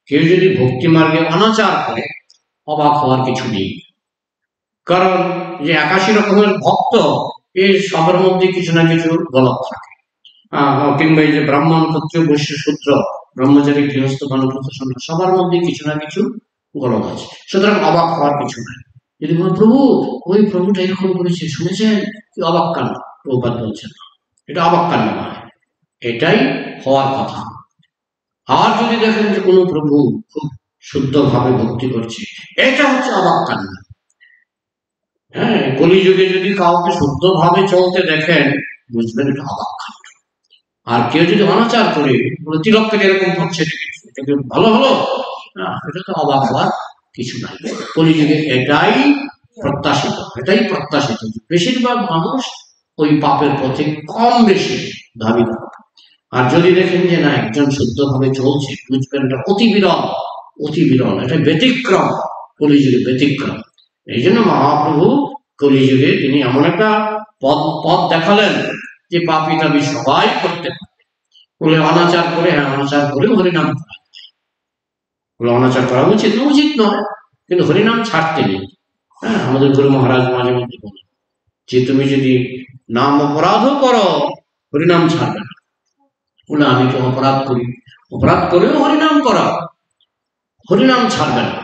A: কেউ যদি ভক্তি মার্গে অনাচার করে অবাক হওয়ার কিছু নেই। কারণ যে ৮১ রকমের ভক্ত, এই সবার মধ্যে কিছু না কিছু গলত থাকে। কিংবা এই যে ব্রাহ্মণ, ক্ষত্রিয়, বৈশ্য, শূদ্র, ব্রহ্মচারী, গৃহস্থ, বানপ্রস্থ, সন্ন্যাস, সবার মধ্যে কিছু না কিছু গলত আছে। সুতরাং অবাক হওয়ার কিছু নাই। যদি প্রভু ওই প্রভুটা এরকম করেছে, শুনেছেন, কি অবাক কাণ্ড? প্রভুপাদ বলছেন না, এটা অবাক কাণ্ড নয়, এটাই হওয়ার কথা। আর যদি দেখেন যে কোনো প্রভু খুব শুদ্ধভাবে ভক্তি করছে, এটা হচ্ছে অবাক কাণ্ড। কলিযুগে যদি কাউকে শুদ্ধভাবে চলতে দেখেন, বুঝবেন এটা অবাক কাণ্ড। আর কেউ যদি অনাচার করে তিলককে এরকম করছে, ভালো হলো, এটা তো অবাক হওয়ার কিছু নাই। কলিযুগে এটাই প্রত্যাশিত, এটাই প্রত্যাশিত। বেশিরভাগ মানুষ ওই পাপের পথে কম বেশি ধাবিত। আর যদি দেখেন যে না, একজন শুদ্ধভাবে চলছে, বুঝবেন এটা অতি বিরল, অতি বিরল, এটা ব্যতিক্রম, কলিযুগে ব্যতিক্রম। এই জন্য মহাপ্রভু কলিযুগে তিনি এমন একটা পথ দেখালেন যে পাপী দাবি সবাই করতে পারে। বলে অনাচার করে, অনাচার করে হরিনাম করা, বলে অনাচার করা উচিত না, উচিত নয়, কিন্তু হরিনাম ছাড়তে নেই। আমাদের গুরু মহারাজ মাঝে মধ্যে বলেন যে তুমি যদি নাম অপরাধও করো, হরিনাম ছাড়বে না। বলে আমি তো অপরাধ করি, অপরাধ করেও হরিনাম করা, হরিনাম ছাড়বে না।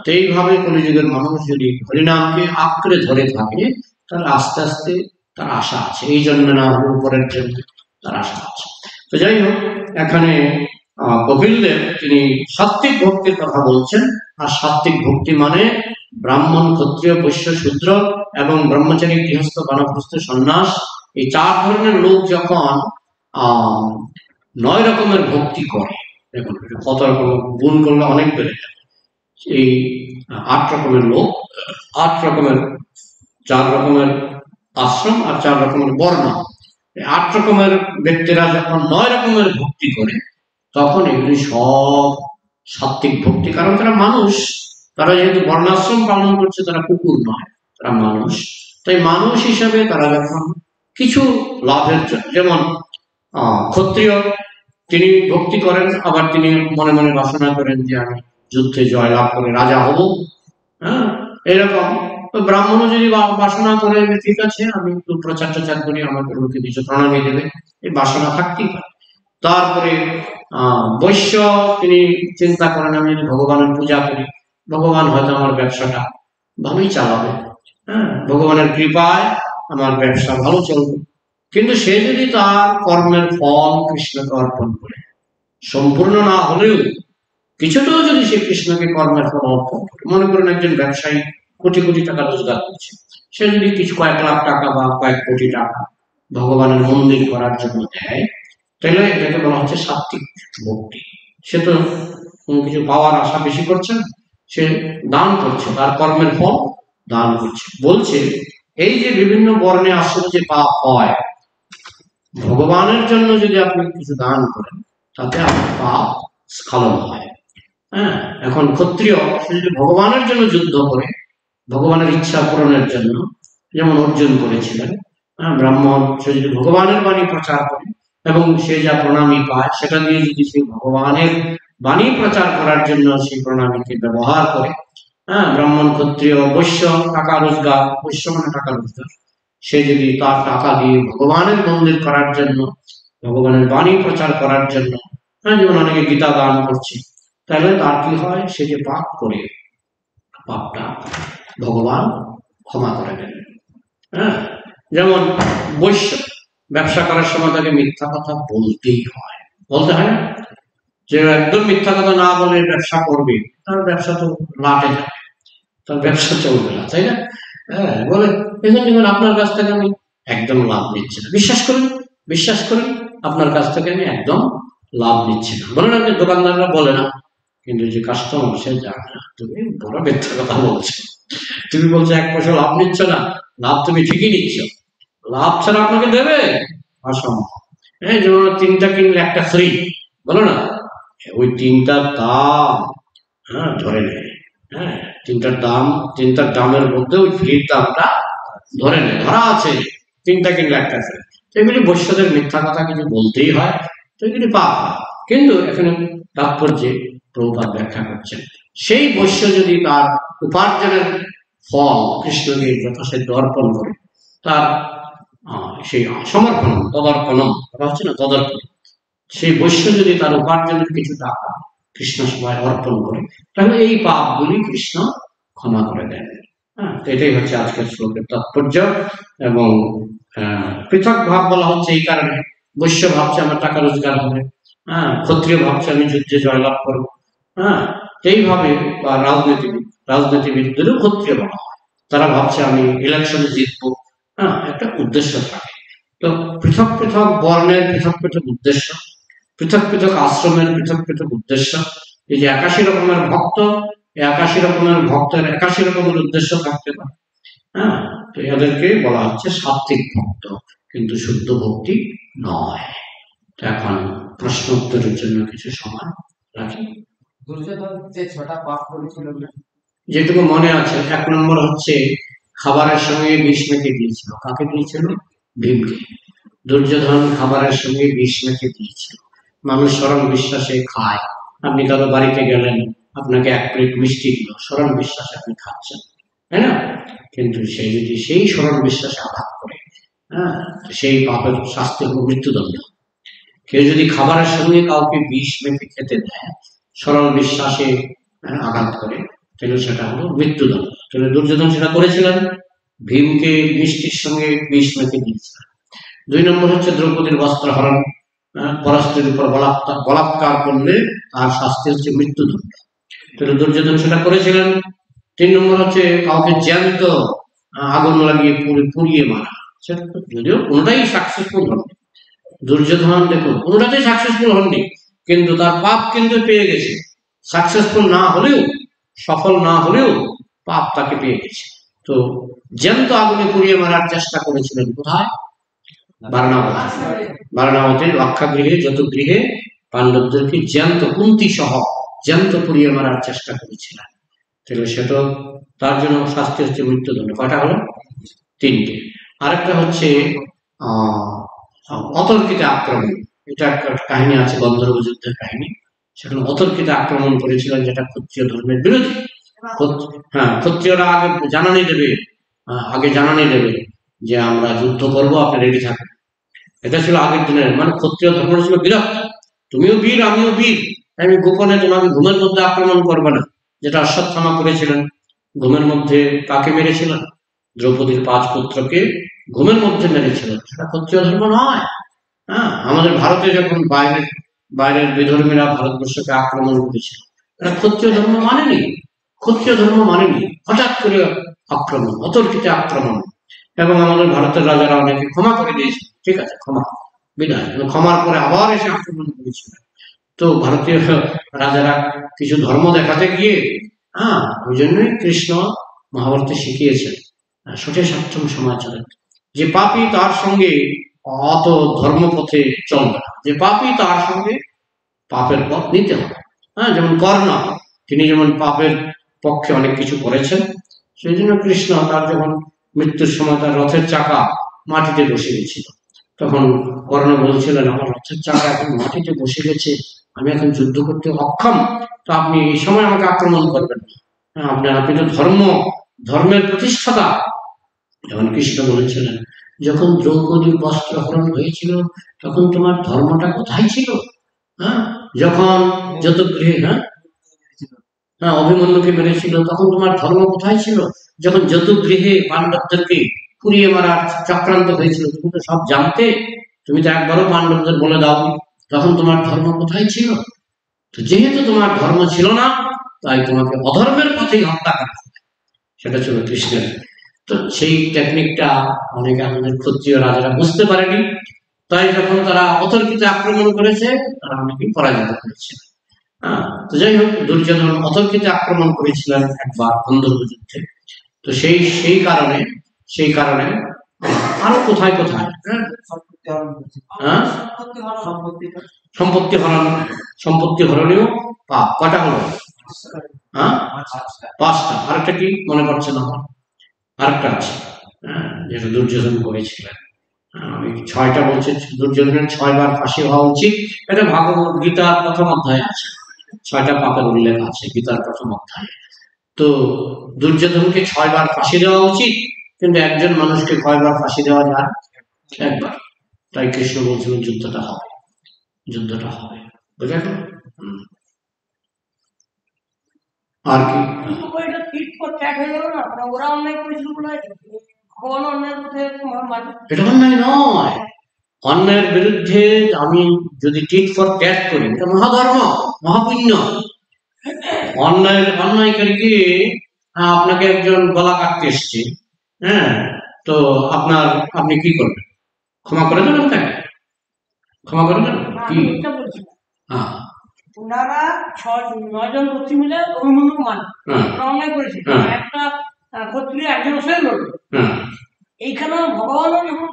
A: তো এইভাবে কলিযুগের মানুষ যদি হরিনামকে আঁকড়ে ধরে থাকে, তার আস্তে আস্তে তার আশা আছে, এই জন্য না উপরের জন্য তার আশা আছে। তো যাই হোক, এখানে কপিলদেব তিনি সাত্ত্বিক ভক্তির কথা বলছেন। আর সাত্ত্বিক ভক্তি মানে ব্রাহ্মণ, ক্ষত্রিয়, বৈশ্য, শূদ্র এবং ব্রহ্মচারী, গৃহস্থ, বানপ্রস্থ, সন্ন্যাস, এই 4 ধরনের লোক যখন 9 রকমের ভক্তি করে, দেখুন কত রকম গুণ করলে অনেক বেড়ে যাবে। এই 8 রকমের লোক, 8 রকমের, 4 রকমের আশ্রম আর 4 রকমের বর্ণ। 8 রকমের ব্যক্তিরা যখন 9 রকমের ভক্তি করে, তখন এগুলি সব সাত্ত্বিক ভক্তি। কারণ তারা মানুষ, তারা যেহেতু বর্ণাশ্রম পালন করছে, তারা কুকুর নয়, তারা মানুষ। তাই মানুষ হিসাবে তারা যখন কিছু লাভের জন্য, যেমন ক্ষত্রিয়, তিনি ভক্তি করেন, আবার তিনি মনে মনে বাসনা করেন যে আমি যুদ্ধে জয়লাভ করে রাজা হব, হ্যাঁ, এরকম। ব্রাহ্মণও যদি বাসনা করে ঠিক আছে আমি একটু প্রচার টচার করি, আমাকে লোকে কিছু প্রণামী দেবে, এই বাসনা থাকতেই পারে। তারপরে বৈশ্য, তিনি চিন্তা করেন আমি যদি ভগবানের পূজা করি, ভগবান হয়তো আমার ব্যবসাটা ভালোই চালাবে, হ্যাঁ, ভগবানের কৃপায় আমার ব্যবসা ভালো চলবে। কিন্তু সে যদি তার কর্মের ফল কৃষ্ণকে অর্পণ করে, সম্পূর্ণ না হলেও কিছুটাও যদি সে কৃষ্ণকে কর্মের ফল অর্পণ করে, মনে করেন একজন ব্যবসায়ী কোটি কোটি টাকা রোজগার করছে, সে যদি কিছু কয়েক লাখ টাকা বা কয়েক কোটি টাকা ভগবানের মন্দির করার জন্য দেয়, তাহলে এটাকে বলা হচ্ছে সাত্ত্বিক ভক্তি। সে তো কিছু পাওয়ার আশা বেশি করছে না, সে দান করছে, তার কর্মের ফল দান করছে। বলছে এই যে বিভিন্ন বর্ণে আসলে যে পাপ হয়, ভগবানের জন্য যদি আপনি কিছু দান করেন, তাতে আপনার পাপ স্খলন হয়। হ্যাঁ, এখন ক্ষত্রিয় সে যদি ভগবানের জন্য যুদ্ধ করে, ভগবানের ইচ্ছা পূরণের জন্য, যেমন অর্জুন করেছিলেন, ব্রাহ্মণ সে যদি ভগবানের বাণী প্রচার করে এবং সে যা প্রণামী পায় সেটা দিয়ে যদি সে ভগবানের বাণী প্রচার করার জন্য সেই প্রণামীকে ব্যবহার করে, হ্যাঁ, ব্রাহ্মণ, ক্ষত্রিয়, বৈশ্য, টাকা রোজগার, বৈশ্য মানে টাকা রোজগার, সে যদি তার টাকা দিয়ে ভগবানের মন্দির করার জন্য, ভগবানের বাণী প্রচার করার জন্য, হ্যাঁ, যেমন অনেকে গীতা দান করছে, তাহলে তার কি হয়, সে যে পাপ করে, পাপটা ভগবান ক্ষমা করে দেন। হ্যাঁ, যেমন বৈশ্য ব্যবসা করার সময় তাকে মিথ্যা কথা বলতেই হয়, বলতে হয় না? যে একদম মিথ্যা কথা না বলে ব্যবসা করবে, তার ব্যবসা তো লাটে যাবে, তার ব্যবসা চলবে না, তাই না? হ্যাঁ, বলে যেমন আপনার কাছ থেকে আমি একদম লাভ নিচ্ছি না, বিশ্বাস করুন, বিশ্বাস করুন, আপনার কাছ থেকে আমি একদম লাভ নিচ্ছি না, বলে না? দোকানদাররা বলে না, কিন্তু যে কাস্টমার সে জানে না তুমি বড় মিথ্যা কথা বলছো, তুমি বলছো 1 পয়সা লাভ নিচ্ছ না, লাভ তুমি ঠিকই নিচ্ছ, লাভ ছাড়া আপনাকে দেবে? অসম্ভব। হ্যাঁ, যেমন 3টা কিনলে 1টা ফ্রি, বলো না? ওই 3টার দাম, হ্যাঁ, ধরে নেয়, হ্যাঁ, 3টার দামের মধ্যে ওই ফ্রির দামটা ধরে নেয়, ধরা আছে 3টা কিনলে 1টা ফ্রি। এগুলি বৈশ্যদের মিথ্যা কথা কিছু বলতেই হয়, তো এগুলি পাপ হয়। কিন্তু এখানে তাৎপর্যে প্রভুপাদ ব্যাখ্যা করছেন, সেই বৈশ্য যদি তার উপার্জনের ফল কৃষ্ণকে যথাসাধ্য অর্পণ করে, তার সেই সমর্পণ, তদর্পণম হচ্ছে না, তদর্পণ, সেই বৈশ্য যদি তার উপার্জনের কিছু টাকা কৃষ্ণ সভায় অর্পণ করে, তাহলে এই পাপগুলি কৃষ্ণ ক্ষমা করে দেন। হ্যাঁ, এটাই হচ্ছে আজকের শ্লোকের তাৎপর্য। এবং পৃথক ভাব বলা হচ্ছে এই কারণে, বৈশ্য ভাবছে আমার টাকা রোজগার হবে, হ্যাঁ, ক্ষত্রিয় ভাবছে আমি যুদ্ধে জয়লাভ করবো, হ্যাঁ, এইভাবে। বা রাজনীতিবিদদেরও ক্ষত্রিয় বলা হয়, তারা ভাবছে আমি ইলেকশনে জিতবো, হ্যাঁ, একটা উদ্দেশ্য থাকে। তো পৃথক পৃথক বর্ণের পৃথক পৃথক উদ্দেশ্য, পৃথক পৃথক আশ্রমের পৃথক পৃথক উদ্দেশ্য। এই যে 81 রকমের ভক্ত, এই 81 রকমের ভক্তের 81 রকমের উদ্দেশ্য থাকতে পারে। হ্যাঁ, তো এদেরকে বলা হচ্ছে সাত্ত্বিক ভক্ত, কিন্তু শুদ্ধ ভক্তি নয়। এখন প্রশ্ন উত্তরের জন্য কিছু সময় রাখি।
B: দুর্যোধন যে 6টা পাপ করেছিল,
A: যেটুকু মনে আছে, 1 নম্বর হচ্ছে খাবারের সঙ্গে বিষ মেখে দিয়েছিল। কাকে দিয়েছিল? ভীমকে। দুর্যোধন খাবারের সঙ্গে বিষ মেখে দিয়েছিল। মানুষ সরল বিশ্বাসে খায়, আপনি কারো বাড়িতে গেলেন, আপনাকে 1 প্লেট মিষ্টি দিল, সরল বিশ্বাসে আপনি খাচ্ছেন, তাই না? কিন্তু সে যদি সেই সরল বিশ্বাসে আঘাত করে, হ্যাঁ, সেই পাপের শাস্তি হল মৃত্যুদণ্ড। কেউ যদি খাবারের সঙ্গে কাউকে বিষ মেখে খেতে দেয়, সরল বিশ্বাসে আঘাত করে, তাহলে সেটা হলো মৃত্যুদণ্ড। তাহলে দুর্যোধন সেটা করেছিলেন, ভীমকে মিষ্টির সঙ্গে বিষ মেখে দিয়েছিলেন। 2 নম্বর হচ্ছে দ্রৌপদীর বস্ত্রহরণ, পরস্ত্রীর উপর বলাৎকার করলে তার শাস্তি হচ্ছে মৃত্যুদণ্ড, তাহলে দুর্যোধন সেটা করেছিলেন। 3 নম্বর হচ্ছে কাউকে জ্যান্ত আগুন লাগিয়ে পুড়িয়ে মারা, সেটা যদিও কোনোটাই সাকসেসফুল হয়নি। দুর্যোধন দেখুন কোনোটাতেই সাকসেসফুল হননি, কিন্তু তার পাপ কিন্তু পেয়ে গেছে। সাকসেসফুল না হলেও সফল না হলেও পাপ তাকে পেয়ে গেছে। তো জ্যান্ত আগুনে পুড়িয়ে মারার চেষ্টা করেছিলেন কোথায়? বারাণাবতে রক্ষাগৃহে, যত গৃহে পাণ্ডবদেরকে জ্যান্ত, কুন্তী সহ জ্যান্ত পুড়িয়ে মারার চেষ্টা করেছিলেন। তাহলে সেটা তার জন্য শাস্তি হচ্ছে মৃত্যুদণ্ড। কয়টা হলো? 3টে। আরেকটা হচ্ছে অতর্কিত আক্রমণ। এটা একটা কাহিনী আছে, গন্ধর্ব যুদ্ধের কাহিনী। সেখানে অতর্কিত আক্রমণ করেছিলেন, যেটা ক্ষত্রিয় ধর্মের বিরোধী। হ্যাঁ, ক্ষত্রিয়রা আগে জানানি দেবে যে আমরা যুদ্ধ করবো, আপনি রেডি থাকেন। এটা ছিল আগের দিনের, মানে ক্ষত্রিয় ধর্ম ছিল বিরক্ত, তুমিও বীর আমিও বীর, আমি গোপনে তোমাকে ঘুমের মধ্যে আক্রমণ করবে না, যেটা অশ্বত্থামা করেছিলেন। ঘুমের মধ্যে কাকে মেরেছিলেন? দ্রৌপদীর 5 পুত্রকে ঘুমের মধ্যে মেরেছিলেন। সেটা ক্ষত্রিয় ধর্ম নয়। হ্যাঁ, আমাদের ভারতে যখন বাইরের বিধর্মীরা ভারতবর্ষকে আক্রমণ করেছিল, এটা ক্ষত্রিয় ধর্ম মানেনি। ক্ষত্রিয় ধর্ম মানেনি, হঠাৎ করে আক্রমণ, অতর্কিত আক্রমণ। এবং আমাদের ভারতের রাজারা অনেকে ক্ষমা করে দিয়েছে, ঠিক আছে ক্ষমা বিদায়, ক্ষমার পরে আবার এসে আক্রমণ করেছিলেন। তো ভারতীয় রাজারা কিছু ধর্ম দেখাতে গিয়ে, ওই জন্যই কৃষ্ণ মহাভারতে শিখিয়েছেন সঠিক সপ্তম সমাচারে, যে পাপী তার সঙ্গে অত ধর্মপথে চলবে না, যে পাপী তার সঙ্গে পাপের পথ নিতে হবে। যেমন কর্ণ, তিনি যেমন পাপের পক্ষে অনেক কিছু করেছেন, সেই জন্য কৃষ্ণ তার যখন মৃত্যুর সময় তার রথের চাকা মাটিতে বসে গেছিল, তখন কর্ণ বলছিলেন, আমার রথের চাকা এখন মাটিতে বসে গেছে, আমি এখন যুদ্ধ করতে অক্ষম, তো আপনি এই সময় আমাকে আক্রমণ করবেন না, আপনি তো ধর্মের প্রতিষ্ঠাতা। যেমন কৃষ্ণ বলেছিলেন, যখন দ্রৌপদীর বস্ত্র হরণ হয়েছিল তখন তোমার ধর্মটা কোথায় ছিল? যখন যতগৃহে অভিমন্যুকে মেরেছিল তখন তোমার ধর্ম কোথায় ছিল? যখন যতগৃহে পাণ্ডবদেরকে পুড়িয়ে মারার চক্রান্ত হয়েছিল, তুমি তো সব জানতে, তুমি তো একবারও পাণ্ডবদের বলে দাও, তখন তোমার ধর্ম কোথায় ছিল? তো যেহেতু তোমার ধর্ম ছিল না, তাই তোমাকে অধর্মের পথেই হত্যা করা হবে। সেটা ছিল কৃষ্ণের। তো সেই টেকনিকটা অনেকে আমাদের ক্ষত্রিয় রাজারা বুঝতে পারেনি, তাই যখন তারা অতর্কিত আক্রমণ করেছে, তারা অনেকেই পরাজিত করেছে। তো যাই হোক, দুর্যোধন অতর্কিত আক্রমণ করেছিলেন একবার গন্ধর্ব যুদ্ধে। তো সেই কারণে আরো কোথায় সম্পত্তি হরণেও পাপ। কটা হলো? 5টা। আরেকটা কি মনে পড়ছে না? আরেকটা আছে, যেটা দুর্যোধন করেছিলেন। আমি 6টা বলছি, দুর্যোধনের 6 বার ফাঁসি হওয়া উচিত। এটা ভাগবত গীতার প্রথম অধ্যায়ে আছে, 6টা পাপের উল্লেখ আছে গীতার প্রথম অধ্যায়ে। তো দুর্যোধনকে 6 বার ফাঁসি দেওয়া উচিত, কিন্তু একজন মানুষকে কয়বার ফাঁসি দেওয়া যায়? একবার। তাই কৃষ্ণ বলছিলেন যুদ্ধটা হবে। বুঝা গেল? আর কি এটা অন্যায় নয়। অন্যায়ের বিরুদ্ধে আমি যদি টিট ফর ট্যাট করি, এটা মহাধর্ম, মহাপুণ্য। অন্যায়কারীকে, আপনাকে একজন গলা কাটতে এসছে, তো আপনি কি করবেন? ক্ষমা করে দেবেন তাকে? ক্ষমা করে দেবেন কি?
C: ওনারা 9 জন গোষ্ঠী মিলে অভিমন্যু অন্যায় করেছে, একটা ক্ষত্রিয় একজন সে লড়বে। এইখানে ভগবানও যখন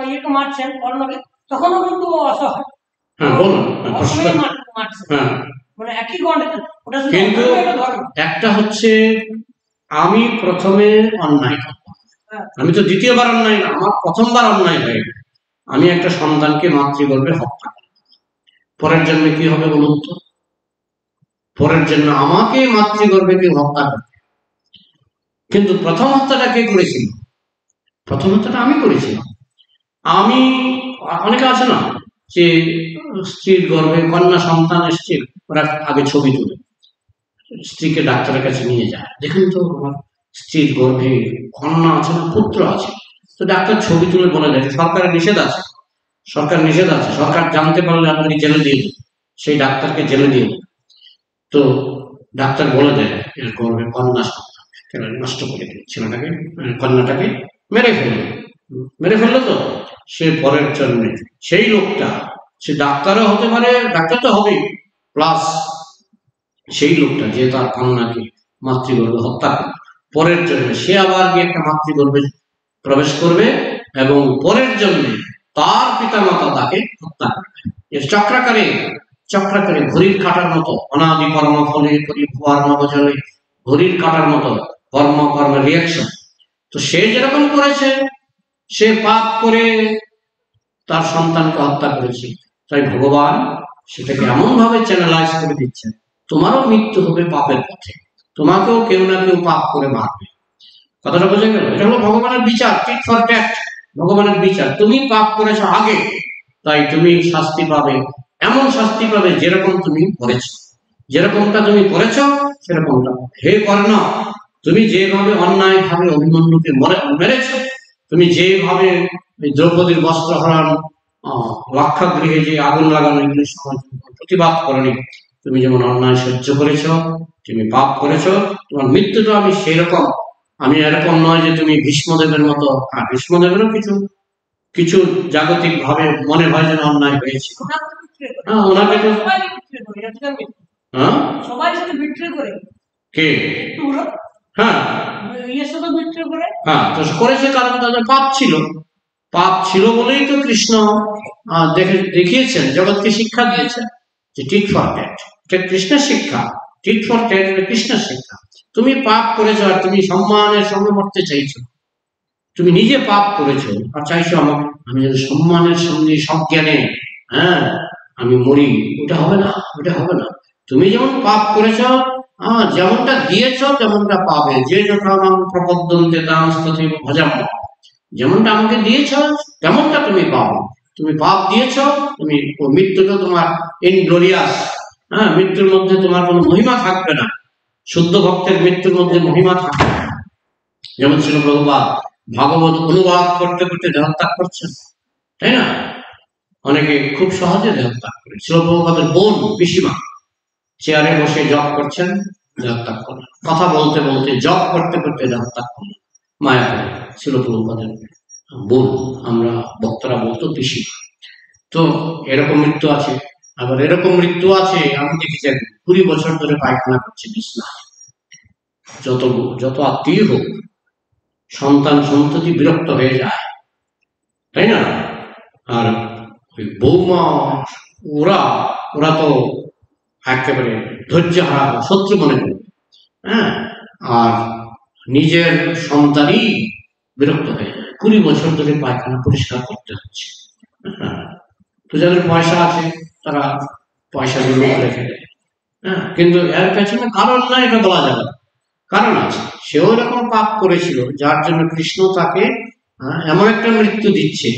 C: ইয়েকে মারছেন কর্ণকে, তখনও কিন্তু অসহায় মারছে, মানে একই গণ্ডে।
A: কিন্তু একটা হচ্ছে, আমি প্রথমে অন্যায় করলাম, আমি তো দ্বিতীয়বার অন্যায় না, আমার প্রথমবার অন্যায় হয়ে গেল, আমি একটা সন্তানকে মাতৃগর্ভে হত্যা করলাম। পরের জন্মে কি হবে বলুন তো? পরের জন্য আমাকে মাতৃগর্ভে কেউ হত্যা করবে, কিন্তু প্রথম হত্যাটা কে করেছিল? প্রথম হত্যাটা আমি করেছিলাম। আমি, অনেকে আছে না যে স্ত্রীর গর্ভে কন্যা সন্তান এসছে, ওরা আগে ছবি তুলে স্ত্রীকে ডাক্তারের কাছে নিয়ে যায়, দেখুন তো আমার স্ত্রীর গর্ভে কন্যা আছে না পুত্র আছে। তো ডাক্তার ছবি তুলে বলে দেয়, সরকার নিষেধ আছে, সরকার জানতে পারলে আপনাকে জেলে দিয়ে দেবে, সেই ডাক্তারকে জেলে দিয়ে দেবে। তো ডাক্তার বলে দেয় এর গর্ভে কন্যা সন্তান, নষ্ট করে দিল ছেলেটাকে, কন্যাটাকে মেরে ফেললো। তো সে পরের জন্মে সেই লোকটা, সে ডাক্তারও হতে পারে, ডাক্তার তো হবেই, প্লাস সেই লোকটা যে তার কন্যাকে মাতৃগর্ভে হত্যা করবে পরের জন্য। সে আবার গিয়ে একটা মাতৃগর্ভে প্রবেশ করবে এবং পরের জন্য তার পিতামাতা তাকে হত্যা করবে। এর চক্রাকারে চক্রাকারে ঘড়ির কাঁটার মতো অনাদি কর্ম ফলে পরিভুয়ার নবজলে ঘড়ির কাঁটার মতো কর্মের রিয়াকশন। তো সে যেরকম করেছে, সে পাপ করে তার সন্তানকে হত্যা করেছে, তাই ভগবান সেটাকে এমন ভাবে চ্যানেলাইজ করে দিচ্ছে, তোমারও মৃত্যু হবে পাপের পথে, তোমাকেও কেউ না কেউ পাপ করে মারবে। কথাটা বোঝা গেল? এটা হলো ভগবানের বিচার, টিট ফর ট্যাট, ভগবানের বিচার। তুমি পাপ করেছো আগে, তাই তুমি শাস্তি পাবে, এমন শাস্তি পাবে যেরকম তুমি করেছো, যেরকমটা তুমি করেছো সেরকমটা। হে কর্ণ, তুমি যেভাবে অন্যায় ভাবে অভিমন্যুকে মেরেছো, তুমি যেভাবে দ্রৌপদীর বস্ত্র হরণ, লাক্ষাগৃহে যে আগুন লাগানো, এগুলির সময় প্রতিবাদ করনি, তুমি যেমন অন্যায় সহ্য করেছ, তুমি পাপ করেছ, তোমার মৃত্যুটা আমি সেরকম, আমি এরকম নয় যে তুমি ভীষ্মদেবের মতো। হ্যাঁ, ভীষ্মদেবেরও কিছু কিছু জাগতিক ভাবে মনে হয় যেন অন্যায় হয়েছে। ওনাকে তো
C: সবাই সাথে বিট্রে করে
A: কে? হ্যাঁ হ্যাঁ, তো করেছে কারণ তাদের পাপ ছিল, পাপ ছিল বলেই তো কৃষ্ণ দেখিয়েছেন, জগৎকে শিক্ষা দিয়েছেন যে টিট ফর ট্যাট, এটা কৃষ্ণের শিক্ষা। টিট ফর ট্যাট এটা কৃষ্ণের শিক্ষা। তুমি পাপ করেছো আর তুমি সম্মানের সঙ্গে মরতে চাইছো, তুমি নিজে পাপ করেছো আর চাইছো আমাকে আমি যেন সম্মানের সঙ্গে সজ্ঞানে আমি মরি, ওটা হবে না, ওটা হবে না। তুমি যেমন পাপ করেছো, যেমনটা দিয়েছ তেমনটা পাবে, যে যথা প্রপদ্যন্তে দাম ভজাম, যেমনটা আমাকে দিয়েছ তেমনটা তুমি পাবে। তুমি পাপ দিয়েছ, তুমি মৃত্যুটা তোমার ইনগ্লোরিয়াস, মৃত্যুর মধ্যে তোমার কোনো মহিমা থাকবে না। শুদ্ধ ভক্তের মৃত্যুর মধ্যে মহিমা থাকবে না। যেমন ছিল প্রভুপাদ ভাগবত অনুবাদ করতে করতে দেহত্যাগ করছেন, তাই না? অনেকে খুব সহজে দেহত্যাগ করে। ছিল প্রভুপাদের বোন পিসিমা চেয়ারে বসে জপ করছেন, দেহত্যাগ করলেন। কথা বলতে বলতে জপ করতে করতে দেহত্যাগ করলেন মায়াপুরে। ছিল প্রভুপাদের বোন, আমরা ভক্তরা বলতো পিসিমা। তো এরকম মৃত্যু আছে। আবার এরকম মৃত্যু আছে, আমি দেখেছি 20 বছর ধরে পায়খানা করছে বিছনায়। যত আত্মীয় হোক, সন্তান সন্ততি বিরক্ত হয়ে যায়, তাই না? আর ওই বৌমা ওরা তো একেবারে ধৈর্য হারা, শত্রু মনে করবে, আর নিজের সন্তানই বিরক্ত হয়ে যায়। 20 বছর ধরে পায়খানা পরিষ্কার করতে হচ্ছে। তো যাদের পয়সা আছে তারা পয়সাগুলো রেখে দেয়, কিন্তু এর পেছনে কারণ না, এটা বলা যাবে না, কারণ আছে। সেও এরকম পাপ করেছিল, যার জন্য কৃষ্ণ তাকে এমন একটা মৃত্যু দিচ্ছে,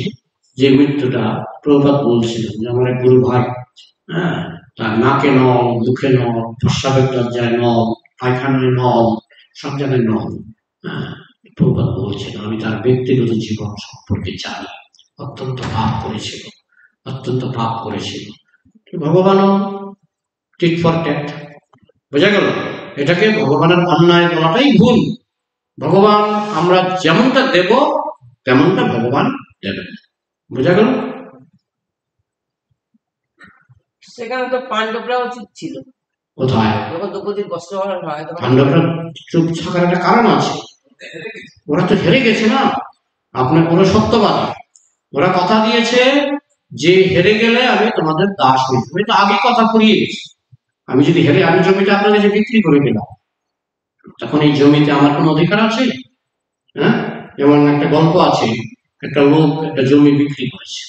A: যে মৃত্যুটা প্রভুপাদ বলছিল যে আমার এক গুরু ভাই, তার নাকে নল, মুখে নল, প্রস্রাবের দরজায় নল, পায়খানায় নল, সব জায়গায় নল। প্রভুপাদ বলছিল আমি তার ব্যক্তিগত জীবন সম্পর্কে জানি, অত্যন্ত পাপ করেছিল, অত্যন্ত পাপ করেছিল। ভগবানও টিট ফর ট্যাট, বোঝা গেল? এটাকে ভগবানের অন্যায় বলাটাই ভুল। ভগবান আমরা যেমনটা দেব তেমনটা ভগবান দেবেন, বোঝা গেল?
B: সেখানে তো পাণ্ডবরা উচিত ছিল।
A: কোথায়?
B: দ্রৌপদীর কষ্ট হওয়ার হয়,
A: পাণ্ডবরা চুপ থাকার একটা কারণ আছে, ওরা তো হেরে গেছে না। ওরা সত্যবাদী, ওরা কথা দিয়েছে যে হেরে গেলে আমি তোমাদের দাস হয়ে যাবো। এটা আগে কথা ফুরিয়ে গেছে। আমি যদি হেরে আমি জমিটা আপনার কাছে বিক্রি করে দিলাম, তখন এই জমিতে আমার কোনো অধিকার আছে? যেমন একটা গল্প আছে, একটা লোক একটা জমি বিক্রি করেছে।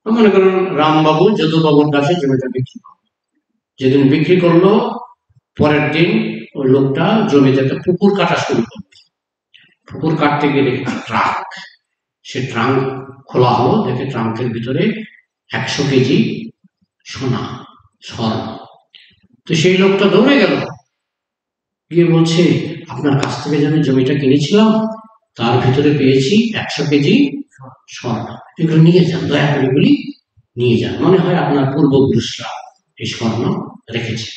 A: মনে করুন রামবাবু যদুবাবুর কাছে জমিটা বিক্রি করলো। যেদিন বিক্রি করলো, পরের দিন ওই লোকটা জমিতে একটা পুকুর কাটা শুরু করলো। পুকুর কাটতে গেলে ট্রাঙ্ক, সে ট্রাঙ্ক খোলা হলো, দেখে ট্রাঙ্কের ভিতরে 100 কেজি সোনা, স্বর্ণ। তো সেই লোকটা দৌড়ে গেল, গিয়ে বলছে আপনার কাছ থেকে যে আমি জমিটা কিনেছিলাম তার ভিতরে পেয়েছি 100 কেজি স্বর্ণ, এগুলো নিয়ে যান, দয়া করে এগুলি নিয়ে যান, মনে হয় আপনার পূর্বপুরুষরা এই স্বর্ণ রেখেছে।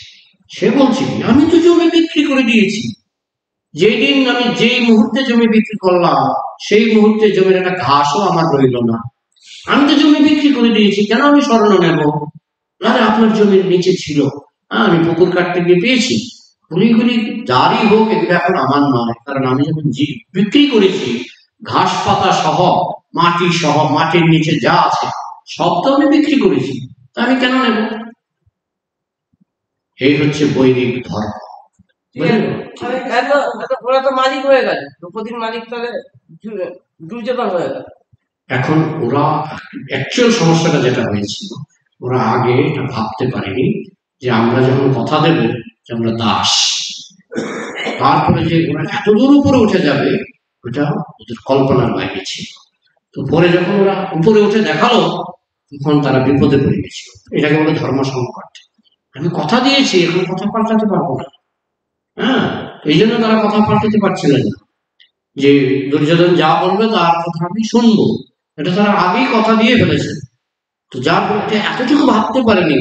A: সে বলছে আমি তো জমি বিক্রি করে দিয়েছি, যেদিন আমি যেই মুহূর্তে জমি বিক্রি করলাম সেই মুহূর্তে জমির একটা ঘাসও আমার রইল না। আমি তো জমি বিক্রি করে দিয়েছি, কেন আমি স্বর্ণ নেব? আরে আপনার জমির নিচে ছিল, আমি পুকুর কাটতে গিয়ে পেয়েছি, গুলিগুলি যারই হোক, এগুলো এখন আমার নয়, কারণ আমি যখন বিক্রি করেছি ঘাস পাতা সহ, মাটি সহ, মাটির নিচে যা আছে সব তো আমি বিক্রি করেছি, তা আমি কেন নেব? এই হচ্ছে বৈদিক ধর্ম।
B: ওরা তো মালিক হয়ে গেল, দ্রৌপদীর মালিক তাহলে দুর্যোধন হয়ে গেল।
A: এখন ওরা অ্যাকচুয়াল সমস্যাটা যেটা হয়েছিল, ওরা আগে এটা ভাবতে পারেনি যে আমরা যখন কথা দেব যে আমরা দাস, তারপরে যে ওরা এত দূর উপরে উঠে যাবে, ওটা ওদের কল্পনার বাইরে ছিল। তো পরে যখন ওরা উপরে উঠে দেখালো, তখন তারা বিপদে পড়ে গেছিল। এটাকে বলে ধর্ম সংকট। আমি কথা দিয়েছি, এখন কথা পাল্টাতে পারবো না। হ্যাঁ, এই জন্য তারা কথা পাল্টাতে পারছিলেন না, যে দুর্যোধন যা বলবে তার কথা আমি শুনবো, এটা তারা আগেই কথা দিয়ে ফেলেছেন। তো যার ফলে এতটুকু ভাবতে পারেনি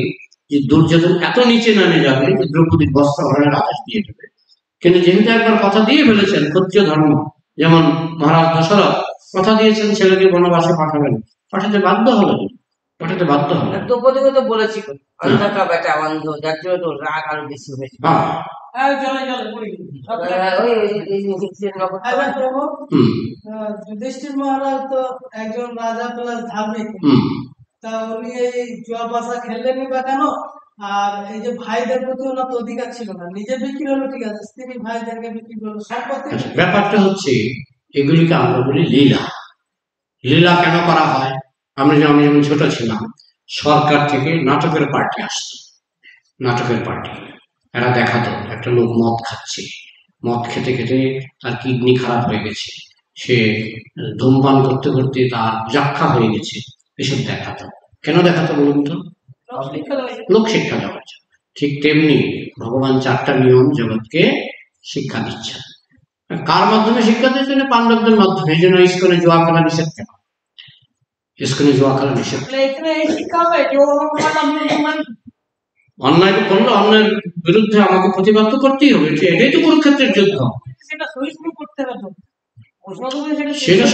A: যে দুর্যোধন এত নিচে নামে যাবে যে দ্রৌপদীর বস্ত্র হরণের আদেশ দিয়ে দেবে। কিন্তু যেহেতু একবার কথা দিয়ে ফেলেছেন, ক্ষত্রিয় ধর্ম, যেমন মহারাজ দশরথ কথা দিয়েছেন ছেলেকে বনবাসে পাঠাবেন, পাঠাতে বাধ্য হলেন, পাঠাতে বাধ্য হলেন।
B: দ্রৌপদীকে তো বলেছিল অন্ধা কা বেটা অন্ধ, যার জন্য তো রাগ আরো বেশি হয়েছে।
C: যুধিষ্ঠির মহারাজ তো একজন রাজা প্লাস ধার্মিক, তা উনি এই জুয়া পাশা খেললেনই বা কেন? আর এই যে ভাইদের প্রতি ওনার তো অধিকার ছিল না, নিজে বিক্রি হলো ঠিক আছে, স্ত্রী ভাইদেরকে বিক্রি করলো, সম্পত্তি।
A: ব্যাপারটা হচ্ছে এগুলিকে আমরা বলি লীলা। লীলা কেন করা হয়? আমি যখন ছোট ছিলাম, সরকার থেকে নাটকের পার্টি আসতো, নাটকের পার্টি এরা দেখাতো একটা লোক মদ খাচ্ছে, মদ খেতে খেতে তার কিডনি খারাপ হয়ে গেছে, সে ধূমপান করতে করতে তার যক্ষা হয়ে গেছে, এসব দেখাতো। কেন দেখাতো বলুন তো? লোক শিক্ষা দেওয়ার জন্য। ঠিক তেমনি ভগবান 4টা নিয়ম জগৎকে শিক্ষা দিচ্ছে। কার মাধ্যমে শিক্ষা দিচ্ছে? পাণ্ডবদের মাধ্যমে। এই জন্য ইস্কনে জুয়া খেলা নিষেধ কেন? ইস্কনে জুয়া খেলা নিষেধ। অন্যায় করলে অন্যায়ের বিরুদ্ধে আমাকে প্রতিবাদ তো করতেই হবে, এটাই তো কুরুক্ষেত্রের যুদ্ধ। সেটা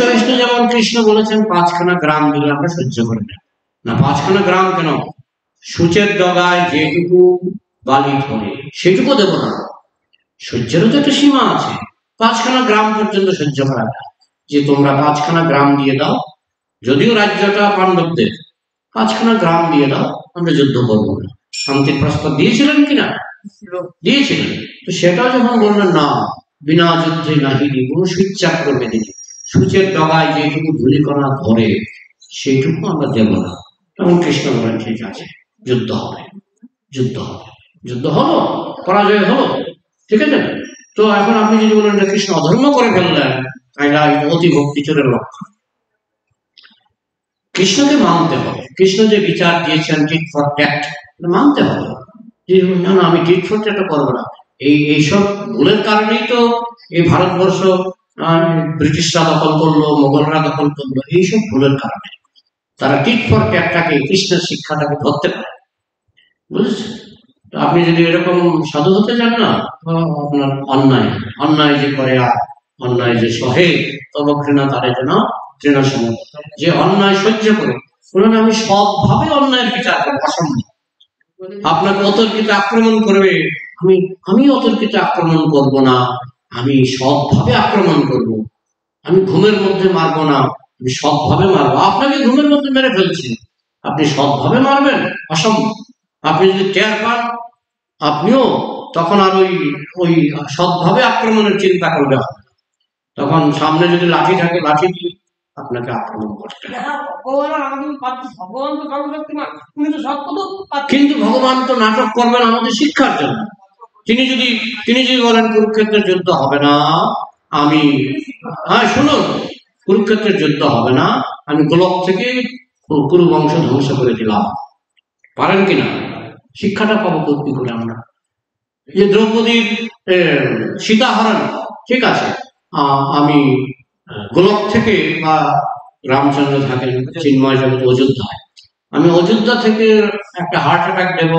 A: সহিষ্ণু, যেমন কৃষ্ণ বলেছেন 5খানা গ্রাম দিলে আমরা সহ্য করি না। 5খানা গ্রাম কেন? সূচের ডগায় যেটুকু বালি ধরে সেটুকু দেবো না। সহ্যেরও তো একটা সীমা আছে। 5খানা গ্রাম পর্যন্ত সহ্য করা যায়, যে তোমরা 5খানা গ্রাম দিয়ে দাও, যদিও রাজ্যটা পাণ্ডবদের, 5খানা গ্রাম দিয়ে দাও, আমরা যুদ্ধ করবো না। শান্তির প্রস্তাব দিয়েছিলেন কিনা? দিয়েছিলেন। তো সেটা যখন বললেন না, বিনা যুদ্ধে নাহি দিব, সুচ্চাপ করবে দিদি, সূচের ডগায় যেটুকু ধূলিকণা ধরে সেইটুকু আমরা দেব না, তখন কৃষ্ণ বলেন ঠিক আছে, যুদ্ধ হবে। যুদ্ধ হবে। যুদ্ধ হলো, পরাজয় হলো, ঠিক আছে। তো এখন আপনি যদি বলেন যে কৃষ্ণ অধর্ম করে ফেললেন, তাহলে অতি ভক্তি চোরের লক্ষণ। কৃষ্ণকে মানতে হবে। কৃষ্ণ যে বিচার দিয়েছেন টিট ফর ট্যাট, মানতে হবে। না না, আমি টিট ফর ট্যাট করবো না। এইসব ভুলের কারণেই তো এই ভারতবর্ষ ব্রিটিশরা দখল করলো, মোগলরা দখল করলো, এইসব ভুলের কারণে তারা টিট ফর ট্যাটটাকে, কৃষ্ণের শিক্ষাটাকে ধরতে পারে, বুঝেছেন? আপনি যদি এরকম সাধু হতে চান না, আপনার অন্যায় যে করে আর অন্যায় যে সহে, তব ঘৃণা তারে যেন তৃণা সময়, যে অন্যায় সহ্য করে, বলুন আমি সবভাবে অন্যায়ের বিচার করবো, অসম্ভব। আপনাকে অতর্কিত আক্রমণ করবে, আমি অতর্কিত আক্রমণ করব না, আমি সৎভাবে আক্রমণ করব। আমি ঘুমের মধ্যে মারবো না, আমি সৎভাবে মারবো। আপনাকে ঘুমের মধ্যে মেরে ফেলছি, আপনি সৎভাবে মারবেন? অসম্ভব। আপনি যদি টের পান, আপনিও তখন আর ওই সৎভাবে আক্রমণের চিন্তা করবে। তখন সামনে যদি লাঠি থাকে, লাঠি দিয়ে আপনাকে আক্রমণ করতে হবে। কিন্তু ভগবান তো নাটক করবেন আমাদের শিক্ষার জন্য। তিনি যদি বলেন কুরুক্ষেত্রের যুদ্ধ হবে না, আমি শুনুন, কুরুক্ষেত্রের যুদ্ধ হবে না, আমি গোলক থেকে কুরু বংশ ধ্বংস করে দিলাম, পারেন কিনা? শিক্ষাটা পাবো কি করে আমরা? যে দ্রৌপদীর সীতাহরণ, ঠিক আছে, আমি গোলক থেকে, বা রামচন্দ্র থাকেন চিন্ময় জগৎ অযোধ্যায়, আমি অযোধ্যা থেকে একটা হার্ট অ্যাটাক দেব,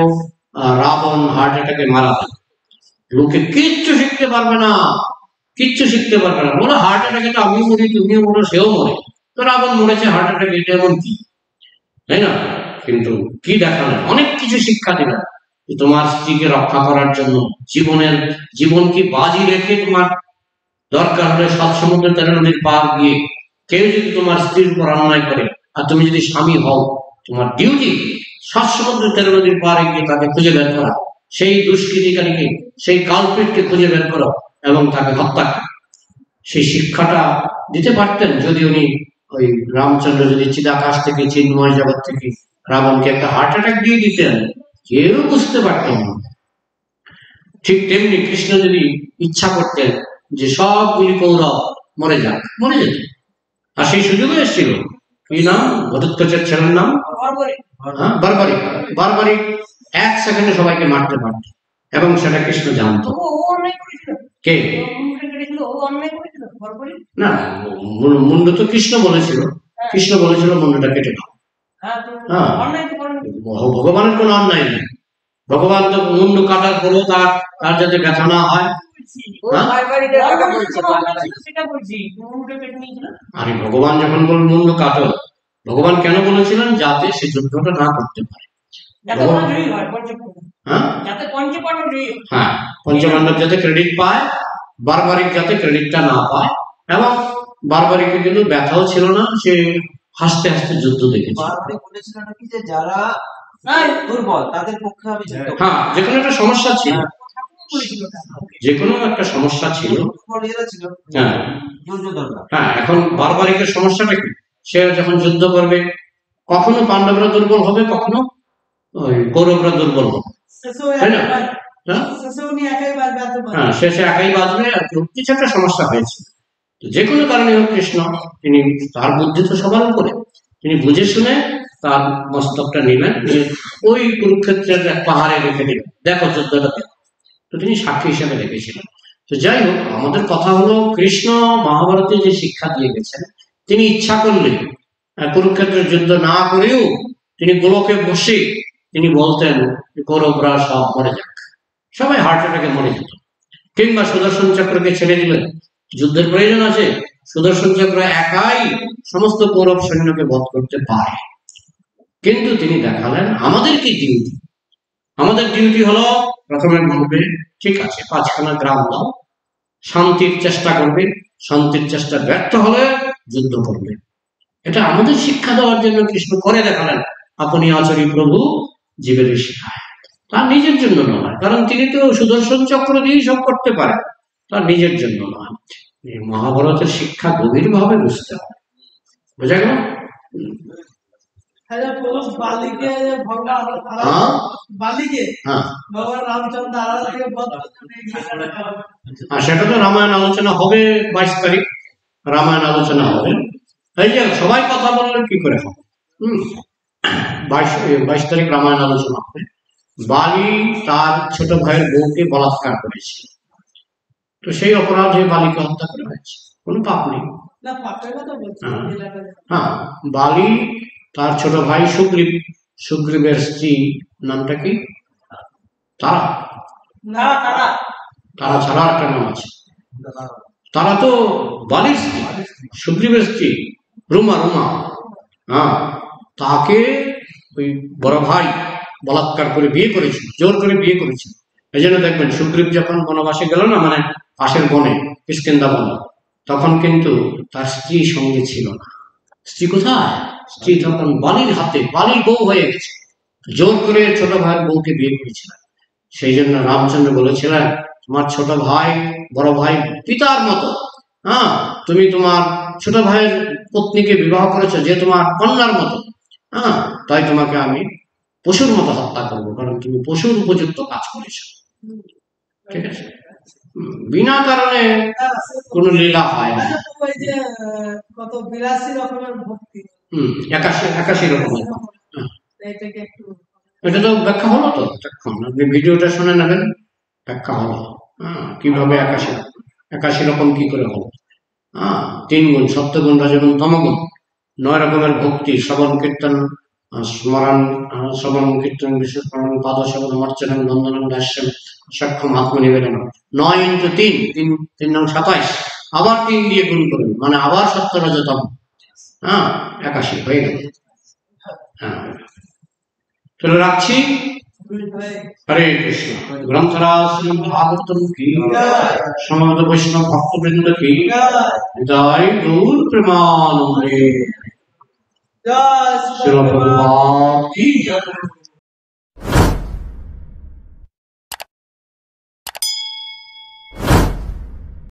A: রাবণ হার্ট অ্যাটাকে মারা যাবে, লোকে কিচ্ছু শিখতে পারবে না, কিচ্ছু শিখতে পারবে না। বলো হার্ট অ্যাটাকে তো আমিও মরি, তুমিও মরো, সেও মরে, তো রাবণ মরেছে হার্ট অ্যাটাক, এটা এমন কি, তাই না? কিন্তু কি দেখালেন? অনেক কিছু শিক্ষা দিলেন। যে তোমার স্ত্রীকে রক্ষা করার জন্য জীবনকে বাজি রেখে তোমার দরকার হলে 7 সমুদ্র 13 নদীর পার গিয়ে কেউ যদি তোমার স্ত্রীর উপর অন্যায় করে, আর তুমি যদি স্বামী হও, তোমার ডিউটি 7 সমুদ্র 13 নদীর পারে গিয়ে তাকে খুঁজে বের করা, সেই দুষ্কৃতিকারীকে, সেই কালপিটকে খুঁজে বের করো এবং তাকে হত্যা করা। সেই শিক্ষাটা দিতে পারতেন যদি উনি ওই রামচন্দ্র যদি চিদাকাশ থেকে, চিন্ময় জগৎ থেকে রাবণকে একটা হার্ট অ্যাটাক দিয়ে দিতেন, কেউ বুঝতে পারতেন না। ঠিক তেমনি কৃষ্ণ যদি ইচ্ছা করতেন যে সবগুলি কৌরব মরে যাক, মরে যেত। আর সেই সুযোগও এসেছিল। কি নাম? ঘটোৎকচের ছেলের নাম বারবারিক। 1 সেকেন্ডে সবাইকে মারতে পারত, এবং সেটা কৃষ্ণ জানতো। কে? না, মুন্ড তো কৃষ্ণ বলেছিল, মুন্ডটা কেটে দাও। হ্যাঁ, ভগবানের কোনো অন্যায় নেই। ভগবান তো মুন্ড কাটার পরেও তার যাতে ব্যথা না হয়। আরে ভগবান যখন বল মুন্ড কাটো, ভগবান কেন বলেছিলেন? যাতে সে যুদ্ধটা না করতে পারে। হ্যাঁ, পঞ্চপাণ্ডব যাতে ক্রেডিট পায়, বারবারিক যাতে ক্রেডিটটা না পায়। এবং বারবারিকের কিন্তু ব্যথাও ছিল না, সে হাসতে হাসতে যুদ্ধ দেখেছে।
D: যারা দুর্বল তাদের পক্ষে আমি,
A: হ্যাঁ, যেকোনো একটা সমস্যা ছিল, যেকোনো একটা সমস্যা ছিল। হ্যাঁ, এখন বারবারিকের সমস্যাটা কি? সে যখন যুদ্ধ করবে, কখনো পাণ্ডবরা দুর্বল হবে, কখনো কৌরবরা দুর্বল হবে, তাই না? হ্যাঁ, শেষে একাই বাঁচবে। আর কিছু একটা সমস্যা হয়েছে, যে কোনো কারণে হোক, কৃষ্ণ তিনি, তার বুদ্ধি তো সবার উপরে, তিনি বুঝে শুনে তার মস্তকটা নিলেন, ওই কুরুক্ষেত্রের পাহাড়ে রেখে দিলেন। দেখো যুদ্ধটা দেখো। তো তিনি সাক্ষী হিসেবে রেখেছিলেন। তো যাই হোক, আমাদের কথা হলো, কৃষ্ণ মহাভারতে যে শিক্ষা দিয়ে গেছেন, তিনি ইচ্ছা করলে কুরুক্ষেত্রের যুদ্ধ না করেও তিনি গোলকে বসে তিনি বলতেন কৌরবরা সব মরে যাক, সবাই হার্ট অ্যাটাকে মরে যেত। কিংবা সুদর্শন চক্রকে ছেড়ে দিলেন, যুদ্ধের প্রয়োজন আছে, সুদর্শন চক্র একাই সমস্ত কৌরব সৈন্যকে বধ করতে পারে। কিন্তু তিনি দেখালেন আমাদের কি ডিউটি। আমাদের ডিউটি হলো, প্রথমে বলবে ঠিক আছে 5খানা গ্রাম দাও, শান্তির চেষ্টা করবে, শান্তির চেষ্টা ব্যর্থ হলে যুদ্ধ করবে। এটা আমাদের শিক্ষা দেওয়ার জন্য কৃষ্ণ করে দেখালেন, আপনি আচরি প্রভু জীবের শিখায়। তার নিজের জন্য নয়, কারণ তিনি তো সুদর্শন চক্র দিয়েই সব করতে পারেন, তার নিজের জন্য নয়। মহাভারতের শিক্ষা গভীরভাবে বুঝতে হবে, বোঝা গেল? সেটা তো রামায়ণ আলোচনা হবে 22 তারিখ, রামায়ণ আলোচনা হবে। এই যে সবাই কথা বললে কি করে হবে? 22 তারিখ রামায়ণ আলোচনা হবে। বালি তার ছোট ভাইয়ের বউকে বলাৎকার করেছে, তো সেই অপরাধে বালিকে হত্যা করা হয়েছে, কোনো পাপ নেই। হ্যাঁ, বালি তার ছোট ভাই সুগ্রীবের স্ত্রী নামটা কি? তারা ছাড়া একটা নাম আছে, তারা তো বালির স্ত্রী, সুগ্রীবের স্ত্রী রুমা। হ্যাঁ, তাকে ওই বড় ভাই বলাৎকার করে বিয়ে করেছিল, জোর করে বিয়ে করেছিল। এই জন্য দেখবেন সুগ্রীব যখন বনবাসে গেল না, মানে পাশের বনে, কিষ্কিন্ধা বনে, তখন কিন্তু তার স্ত্রী সঙ্গে ছিল না। স্ত্রী কোথায়? স্ত্রী তখন বালির হাতে, বালির বউ হয়ে গেছে, জোর করে ছোট ভাইয়ের বউকে বিয়ে করেছিলেন। সেই জন্য রামচন্দ্র বলেছিলেন, তোমার ছোট ভাই বড় ভাই পিতার মতো, হ্যাঁ, তুমি তোমার ছোট ভাইয়ের পত্নীকে বিবাহ করেছো যে তোমার কন্যার মতো, হ্যাঁ, তাই তোমাকে আমি পশুর মতো হত্যা করবো, কারণ তুমি পশুর উপযুক্ত কাজ করেছো। ঠিক আছে, বিনা কারণে কোন লীলা হয় না। 81 রকমের। এটা তো ব্যাখ্যা হলো তো, আপনি ভিডিওটা শুনে নেবেন, ব্যাখ্যা হলো। কিভাবে 81 রকম কি করে হলো? 3 গুণ, সত্যগুণ, রজগুণ, তমগুণ, 9 রকমের ভক্তি, শ্রবণ কীর্তন, স্মরণ, শ্রবণ কীর্তন, বিশেষ পাদ সেবন, অর্চন, বন্দন, দাস্যম, সক্ষম, আত্মনিবেদন। 9 × 3, 3 নং 27, আবার 3 দিয়ে গুণ করুন, মানে আবার সত্য রজতম, 81 হয়ে গেল। চলো রাখছি। हरे कृष्ण। ग्रंथराज श्रीमद् भागवतम की, समस्त वैष्णव भक्तवृंद की जय। गौर प्रेमानंदे। श्री भगवान की जय।